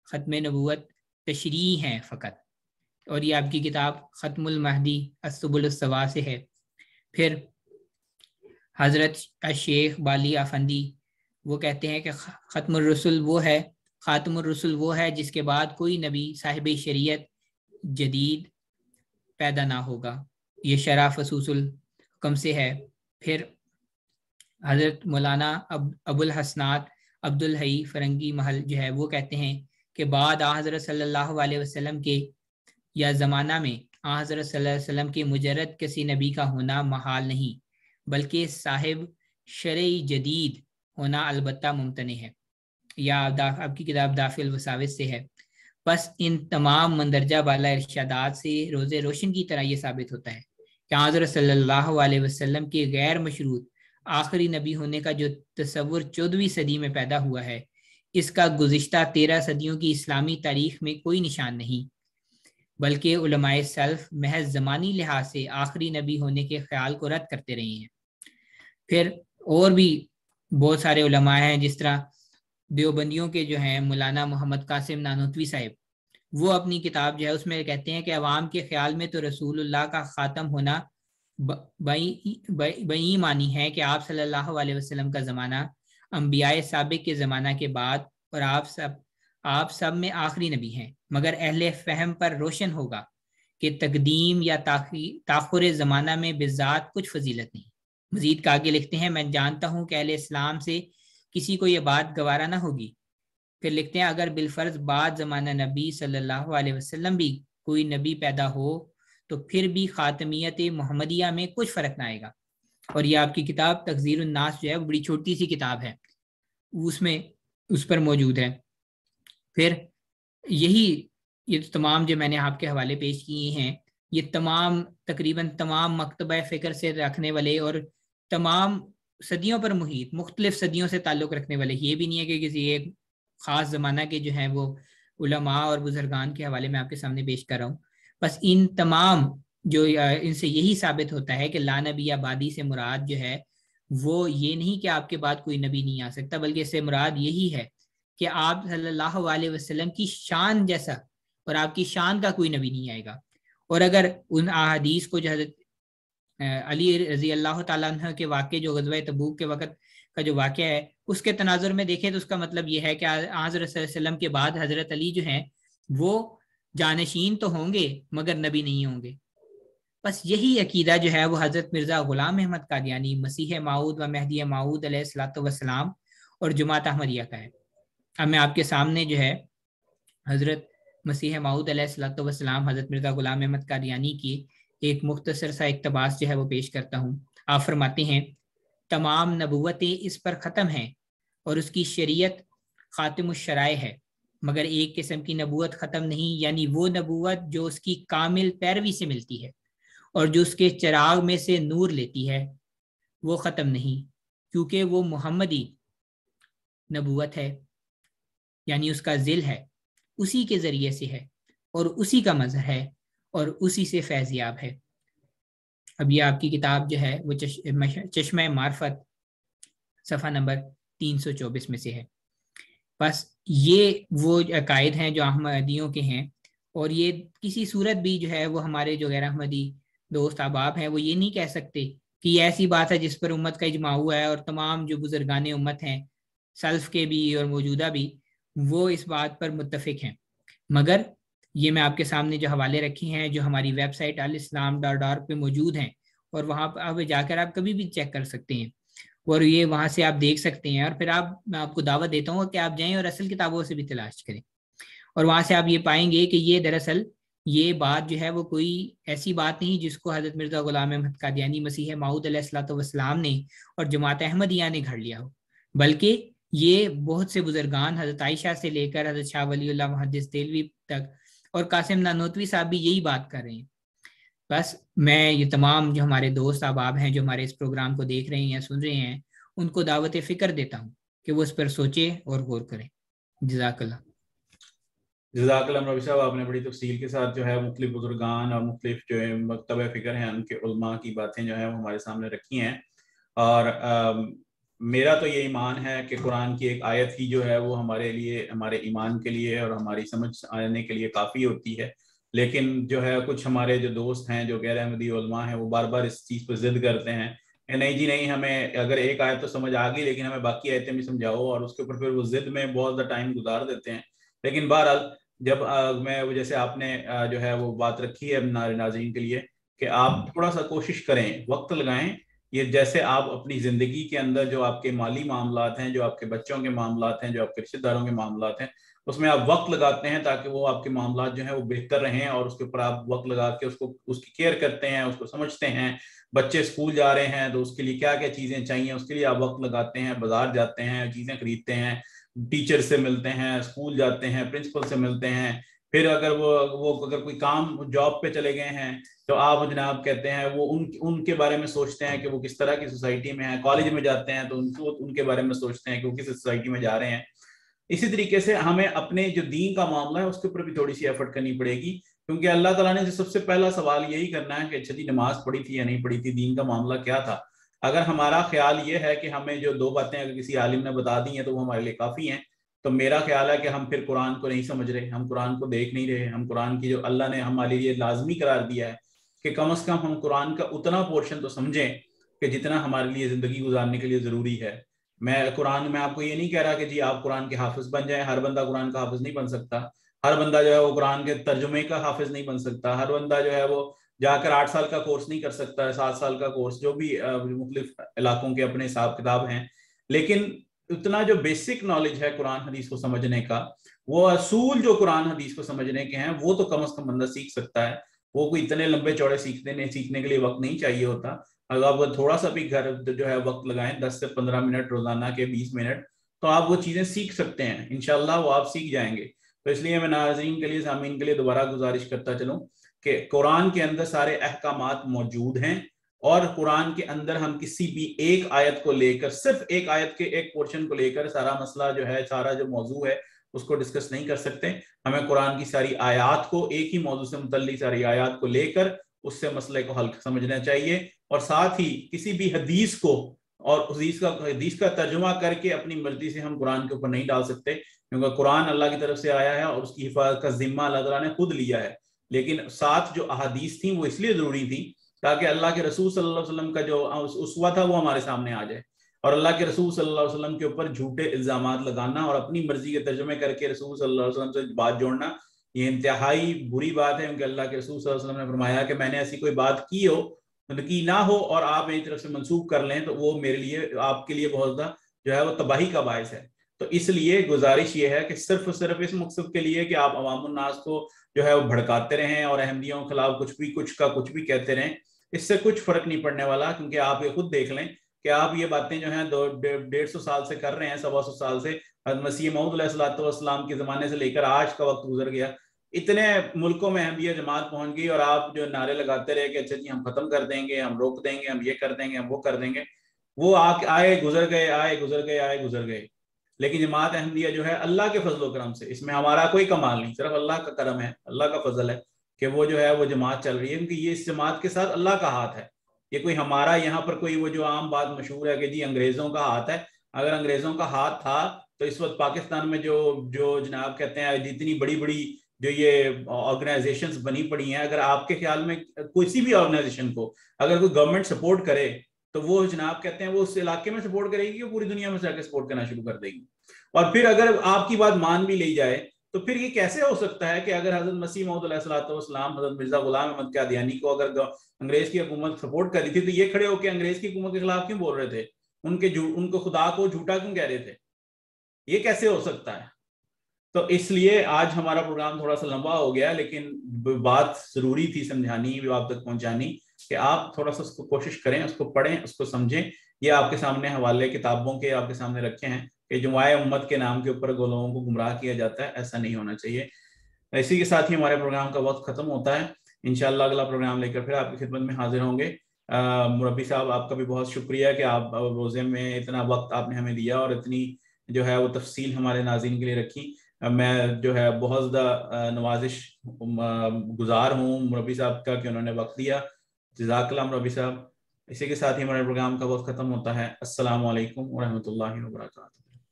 ختم نبوت تشریح ہیں فقط، اور یہ آپ کی کتاب ختم المہدی السبل السوا سے ہے۔ پھر حضرت الشیخ بالی افندی وہ کہتے ہیں کہ ختم الرسل وہ ہے، خاتم الرسل وہ ہے جس کے بعد کوئی نبی صاحب شریعت جدید پیدا نہ ہوگا، یہ شرح فصوص الحکم سے ہے۔ پھر حضرت مولانا ابو الحسنات عبد الحی فرنگی محل جو ہے وہ کہتے ہیں کہ بعد حضرت صلی اللہ علیہ وسلم کے یا زمانہ میں حضرت صلی اللہ علیہ وسلم کے مجرد کسی نبی کا ہونا محال نہیں، بلکہ صاحب شرعی جدید ہونا البتہ ممتنع ہے، یا آپ کی کتاب دافع الوساوس سے ہے۔ بس ان تمام مندرجہ بالا ارشادات سے روز روشن کی طرح یہ ثابت ہوتا ہے کہ حضرت صلی اللہ علیہ وسلم کے غیر مشروط آخری نبی ہونے کا جو تصور 14ویں صدی میں پیدا ہوا ہے، اس کا گزشتہ 13 صدیوں کی اسلامی تاریخ میں کوئی نشان نہیں، بلکہ علماء سلف محض زمانی لحاظ سے آخری نبی ہونے کے خیال کو رد کرتے رہے ہیں۔ پھر اور بھی بہت سارے علماء ہیں، جس طرح دیوبندیوں کے جو ہیں مولانا محمد قاسم نانوتوی صاحب، وہ اپنی کتاب جو ہے اس میں کہتے ہیں کہ عوام کے خیال میں تو رسول اللہ کا خاتم ہونا بئی معنی ہے کہ آپ صلی اللہ علیہ وسلم کا زمانہ انبیاء سابق کے زمانہ کے بعد، اور آپ سب میں آخری نبی ہیں، مگر اہل فہم پر روشن ہوگا کہ تقدیم یا تاخر زمانہ میں بذات کچھ فضیلت نہیں۔ مزید آگے لکھتے ہیں، میں جانتا ہوں کہ اہل اسلام سے کسی کو یہ بات گوارا نہ ہوگی۔ پھر لکھتے ہیں، اگر بالفرض بعد زمانہ نبی صلی اللہ علیہ وسلم بھی کوئی نبی پیدا ہو تو پھر بھی خاتمیت محمدیہ میں کچھ فرق نہ آئے گا، اور یہ آپ کی کتاب تخزیر الناس جو ہے بڑی چھوٹی سی کتاب ہے، اس پر موجود ہے۔ پھر یہ تمام جو میں نے آپ کے حوالے پیش کیے ہیں، یہ تقریباً تمام مکتبہ فکر سے رکھنے والے اور تمام صدیوں پر محیط مختلف صدیوں سے تعلق رکھنے والے، یہ بھی نہیں ہے کہ کسی ایک خاص زمانہ کے جو ہیں وہ علماء اور بزرگان کے حوالے میں آپ کے سامنے پیش کر رہا ہوں۔ بس ان تمام جو ان سے یہی ثابت ہوتا ہے کہ لا نبی آبادی سے مراد جو ہے وہ یہ نہیں کہ آپ کے بعد کوئی نبی نہیں آ سکتا، بلکہ اس سے مراد یہی ہے کہ آپ صلی اللہ علیہ وسلم کی شان جیسا اور آپ کی شان کا کوئی نبی نہیں آئے گا۔ اور اگر ان احادیث کو جو حضرت علی رضی اللہ تعالیٰ عنہ کے واقعے جو غزوہ تبوک کے وقت کا جو واقعہ ہے اس کے تناظر میں دیکھیں تو اس کا مطلب یہ ہے کہ حضرت صلی اللہ علیہ وسلم کے بعد حضرت علی جو ہیں وہ جانشین تو ہوں گے مگر نبی نہیں ہوں گے۔ بس یہی عقیدہ جو ہے وہ حضرت مرزا غلام احمد قادیانی، مسیح موعود و مہدی موعود علیہ الصلوۃ والسلام اور جماعت احمدیہ کا ہے۔ اب میں آپ کے سامنے جو ہے حضرت مسیح موعود علیہ الصلوۃ والسلام حضرت مرزا غلام احمد قادیانی کی ایک مختصر سا اقتباس جو ہے وہ پیش کرتا ہوں۔ آپ فرماتے ہیں، تمام نبوتیں اس پر ختم ہیں اور اس کی شریعت خاتم الشرائع ہے، مگر ایک قسم کی نبوت ختم نہیں، یعنی وہ نبوت جو اس کی کامل پیروی سے ملتی ہے اور جو اس کے چراغ میں سے نور لیتی ہے، وہ ختم نہیں، کیونکہ وہ محمدی نبوت ہے، یعنی اس کا ذل ہے، اسی کے ذریعے سے ہے اور اسی کا مظہر ہے اور اسی سے فیضیاب ہے۔ اب یہ آپ کی کتاب جو ہے وہ چشمہ معرفت صفحہ نمبر 324 میں سے ہے۔ بس یہ وہ عقائد ہیں جو احمدیوں کے ہیں، اور یہ کسی صورت بھی جو ہے وہ ہمارے جو غیر احمدی دوست احباب ہیں وہ یہ نہیں کہہ سکتے کہ یہ ایسی بات ہے جس پر امت کا اجماع ہوا ہے، اور تمام جو بزرگان امت ہیں سلف کے بھی اور موجودہ بھی، وہ اس بات پر متفق ہیں۔ مگر یہ میں آپ کے سامنے جو حوالے رکھے ہیں جو ہماری ویب سائٹ alislam.org پہ موجود ہیں، اور وہاں پہ جا کر آپ کبھی بھی چیک کر سکتے ہیں، اور یہ وہاں سے آپ دیکھ سکتے ہیں، اور پھر میں آپ کو دعوت دیتا ہوں کہ آپ جائیں اور اصل کتابوں سے بھی تلاش کریں، اور وہاں سے آپ یہ پائیں گے کہ یہ دراصل یہ بات جو ہے وہ کوئی ایسی بات نہیں جس کو حضرت مرزا غلام احمد قادیانی مسیح موعود علیہ الصلوۃ والسلام نے اور جماعت احمدیہ نے گھڑ لیا ہو، بلکہ یہ بہت سے بزرگان حضرت عائشہ سے لے کر حضرت شاہ ولی اللہ محدث دہلوی تک اور قاسم نانوتوی صاحب بھی یہی بات کر رہے ہیں۔ بس میں یہ تمام جو ہمارے دوست احباب ہیں جو ہمارے اس پروگرام کو دیکھ رہے ہیں یا سن رہے ہیں، ان کو دعوت فکر دیتا ہوں کہ وہ اس پر سوچے اور غور کریں۔ جزاک اللہ۔ جزاک اللہ ربی صاحب، آپ نے بڑی تفصیل کے ساتھ جو ہے مختلف بزرگان اور مختلف جو مکتبہ فکر ہیں ان کے علماء کی باتیں جو ہیں وہ ہمارے سامنے رکھی ہیں، اور میرا تو یہ ایمان ہے کہ قرآن کی ایک آیت ہی جو ہے وہ ہمارے لیے، ہمارے ایمان کے لیے اور ہماری سمجھ آنے کے لیے کافی ہوتی ہے، لیکن جو ہے کچھ ہمارے جو دوست ہیں جو غیر احمدی علماء ہیں وہ بار بار اس چیز پہ ضد کرتے ہیں کہ نہیں جی نہیں، ہمیں اگر ایک آیت تو سمجھ آ گئی لیکن ہمیں باقی آیتیں بھی سمجھاؤ، اور اس کے اوپر پھر وہ ضد میں بہت زیادہ ٹائم گزار دیتے ہیں۔ لیکن بہرحال جب میں جیسے آپ نے جو ہے وہ بات رکھی ہے ناظرین کے لیے کہ آپ تھوڑا سا کوشش کریں، وقت لگائیں، یہ جیسے آپ اپنی زندگی کے اندر جو آپ کے مالی معاملات ہیں، جو آپ کے بچوں کے معاملات ہیں، جو آپ کے رشتہ داروں کے معاملات ہیں، اس میں آپ وقت لگاتے ہیں تاکہ وہ آپ کے معاملات جو ہیں وہ بہتر رہیں، اور اس کے اوپر آپ وقت لگا کے اس کی کیئر کرتے ہیں، اس کو سمجھتے ہیں۔ بچے اسکول جا رہے ہیں تو اس کے لیے کیا کیا چیزیں چاہیے اس کے لیے آپ وقت لگاتے ہیں، بازار جاتے ہیں، چیزیں خریدتے ہیں، ٹیچر سے ملتے ہیں، اسکول جاتے ہیں، پرنسپل سے ملتے ہیں، پھر اگر وہ اگر کوئی کام جاب پہ چلے گئے ہیں تو آپ جناب کہتے ہیں وہ ان کے بارے میں سوچتے ہیں کہ وہ کس طرح کی سوسائٹی میں ہیں، کالج میں جاتے ہیں تو ان کے بارے میں سوچتے ہیں کہ وہ کس سوسائٹی میں جا رہے ہیں۔ اسی طریقے سے ہمیں اپنے جو دین کا معاملہ ہے اس کے اوپر بھی تھوڑی سی ایفرٹ کرنی پڑے گی، کیونکہ اللہ تعالیٰ نے سب سے پہلا سوال یہی کرنا ہے کہ اچھا جی نماز پڑھی تھی یا نہیں پڑھی تھی، دین کا معاملہ کیا تھا۔ اگر ہمارا خیال یہ ہے کہ ہمیں جو دو باتیں اگر کسی عالم نے بتا دی ہیں تو وہ ہمارے لیے کافی ہیں، تو میرا خیال ہے کہ ہم پھر قرآن کو نہیں سمجھ رہے، ہم قرآن کو دیکھ نہیں رہے، ہم قرآن کی جو اللہ نے ہمارے لیے لازمی قرار دیا ہے کہ کم از کم ہم قرآن کا اتنا پورشن تو سمجھیں کہ جتنا ہمارے لیے زندگی گزارنے کے لیے ضروری ہے۔ میں آپ کو یہ نہیں کہہ رہا کہ جی آپ قرآن کے حافظ بن جائیں، ہر بندہ قرآن کا حافظ نہیں بن سکتا، ہر بندہ جو ہے وہ قرآن کے ترجمے کا حافظ نہیں بن سکتا، ہر بندہ جو ہے وہ جا کر 8 سال کا کورس نہیں کر سکتا، 7 سال کا کورس، جو بھی مختلف علاقوں کے اپنے حساب کتاب ہیں، لیکن اتنا جو بیسک نالج ہے قرآن حدیث کو سمجھنے کا، وہ اصول جو قرآن حدیث کو سمجھنے کے ہیں وہ تو کم از کم بندہ سیکھ سکتا ہے۔ وہ کوئی اتنے لمبے چوڑے سیکھنے کے لیے وقت نہیں چاہیے ہوتا، اگر آپ تھوڑا سا بھی گھر جو ہے وقت لگائیں 10 سے 15 منٹ روزانہ کے 20 منٹ، تو آپ وہ چیزیں سیکھ سکتے ہیں، انشاءاللہ وہ آپ سیکھ جائیں گے۔ تو اس لیے میں ناظرین کے لیے، سامعین کے لیے دوبارہ گزارش کرتا چلوں کہ قرآن کے اندر سارے احکامات موجود ہیں، اور قرآن کے اندر ہم کسی بھی ایک آیت کو لے کر، صرف ایک آیت کے ایک پورشن کو لے کر سارا مسئلہ جو ہے، سارا جو موضوع ہے اس کو ڈسکس نہیں کر سکتے۔ ہمیں قرآن کی ساری آیات کو، ایک ہی موضوع سے متعلق ساری آیات کو لے کر اس سے مسئلے کو حل سمجھنا چاہیے، اور ساتھ ہی کسی بھی حدیث کو اور حدیث کا ترجمہ کر کے اپنی مرضی سے ہم قرآن کے اوپر نہیں ڈال سکتے، کیونکہ قرآن اللہ کی طرف سے آیا ہے اور اس کی حفاظت کا ذمہ اللہ تعالیٰ نے خود لیا ہے، لیکن ساتھ جو احادیث تھیں وہ اس لیے ضروری تھیں تاکہ اللہ کے رسول صلی اللہ علیہ وسلم کا جو اسوہ تھا وہ ہمارے سامنے آ جائے، اور اللہ کے رسول صلی اللہ علیہ وسلم کے اوپر جھوٹے الزامات لگانا اور اپنی مرضی کے ترجمے کر کے رسول صلی اللہ علیہ وسلم سے بات جوڑنا، یہ انتہائی بری بات ہے، کیونکہ اللہ کے رسول صلی اللہ علیہ وسلم نے فرمایا کہ میں نے ایسی کوئی بات کی نہ ہو اور آپ میری طرف سے منسوخ کر لیں تو وہ میرے لیے، آپ کے لیے بہت زیادہ جو ہے وہ تباہی کا باعث ہے۔ تو اس لیے گزارش یہ ہے کہ صرف اس مقصد کے لیے کہ آپ عوام الناس کو جو ہے وہ بھڑکاتے رہیں اور احمدیوں کے خلاف کچھ بھی کہتے رہیں، اس سے کچھ فرق نہیں پڑنے والا، کیونکہ آپ یہ خود دیکھ لیں کہ آپ یہ باتیں جو ہیں 150 سال سے کر رہے ہیں، 125 سال سے، مسیح موعود علیہ السلام کے زمانے سے لے کر آج کا وقت گزر گیا، اتنے ملکوں میں احمدیہ جماعت پہنچ گئی، اور آپ جو نعرے لگاتے رہے کہ اچھا جی ہم ختم کر دیں گے، ہم روک دیں گے، ہم یہ کر دیں گے، ہم وہ کر دیں گے، وہ آئے گزر گئے۔ لیکن جماعت احمدیہ جو ہے اللہ کے فضل و کرم سے، اس میں ہمارا کوئی کمال نہیں، صرف اللہ کا کرم ہے، اللہ کا فضل ہے کہ وہ جو ہے وہ جماعت چل رہی ہے، کیونکہ یہ اس جماعت کے ساتھ اللہ کا ہاتھ ہے۔ یہ کوئی ہمارا یہاں پر کوئی وہ جو عام بات مشہور ہے کہ جی انگریزوں کا ہاتھ ہے، اگر انگریزوں کا ہاتھ تھا تو اس وقت پاکستان میں جو جناب کہتے ہیں جتنی بڑی بڑی جو یہ آرگنائزیشنز بنی پڑی ہیں، اگر آپ کے خیال میں کسی بھی آرگنائزیشن کو اگر کوئی گورنمنٹ سپورٹ کرے تو وہ جناب کہتے ہیں وہ اس علاقے میں سپورٹ کرے گی, وہ پوری دنیا میں جا کے سپورٹ کرنا شروع کر دے گی. اور پھر اگر آپ کی بات مان بھی لی جائے تو پھر یہ کیسے ہو سکتا ہے کہ اگر حضرت مسیح موعود علیہ الصلوۃ والسلام حضرت مرزا غلام احمد قادیانی کو اگر انگریز کی حکومت سپورٹ کر رہی تھی تو یہ کھڑے ہو کے انگریز کی حکومت کے خلاف کیوں بول رہے تھے, ان کو خدا کو جھوٹا کیوں کہہ رہے تھے؟ یہ کیسے ہو سکتا ہے؟ تو اس لیے آج ہمارا پروگرام تھوڑا سا لمبا ہو گیا, لیکن بات ضروری تھی سمجھانی, آپ تک پہنچانی, کہ آپ تھوڑا سا اس کو کوشش کریں, اس کو پڑھیں, اس کو سمجھیں. یہ آپ کے سامنے حوالے کتابوں کے آپ کے سامنے رکھے ہیں کہ جماع امت کے نام کے اوپر لوگوں کو گمراہ کیا جاتا ہے, ایسا نہیں ہونا چاہیے. اسی کے ساتھ ہی ہمارے پروگرام کا وقت ختم ہوتا ہے. انشاءاللہ اگلا پروگرام لے کر پھر آپ کی خدمت میں حاضر ہوں گے. مربی صاحب آپ کا بھی بہت شکریہ کہ آپ روزے میں اتنا وقت آپ نے ہمیں دیا اور اتنی جو ہے وہ تفصیل ہمارے ناظرین کے لیے رکھی. میں جو ہے بہت زیادہ نوازش گزار ہوں مربی صاحب کا کہ انہوں نے وقت دیا. جزاک اللہ مربی صاحب. اسی کے ساتھ ہی ہمارے پروگرام کا وقت ختم ہوتا ہے. السلام علیکم ورحمۃ اللہ وبرکاتہ.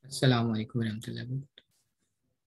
السلام علیکم ورحمۃ اللہ وبرکاتہ.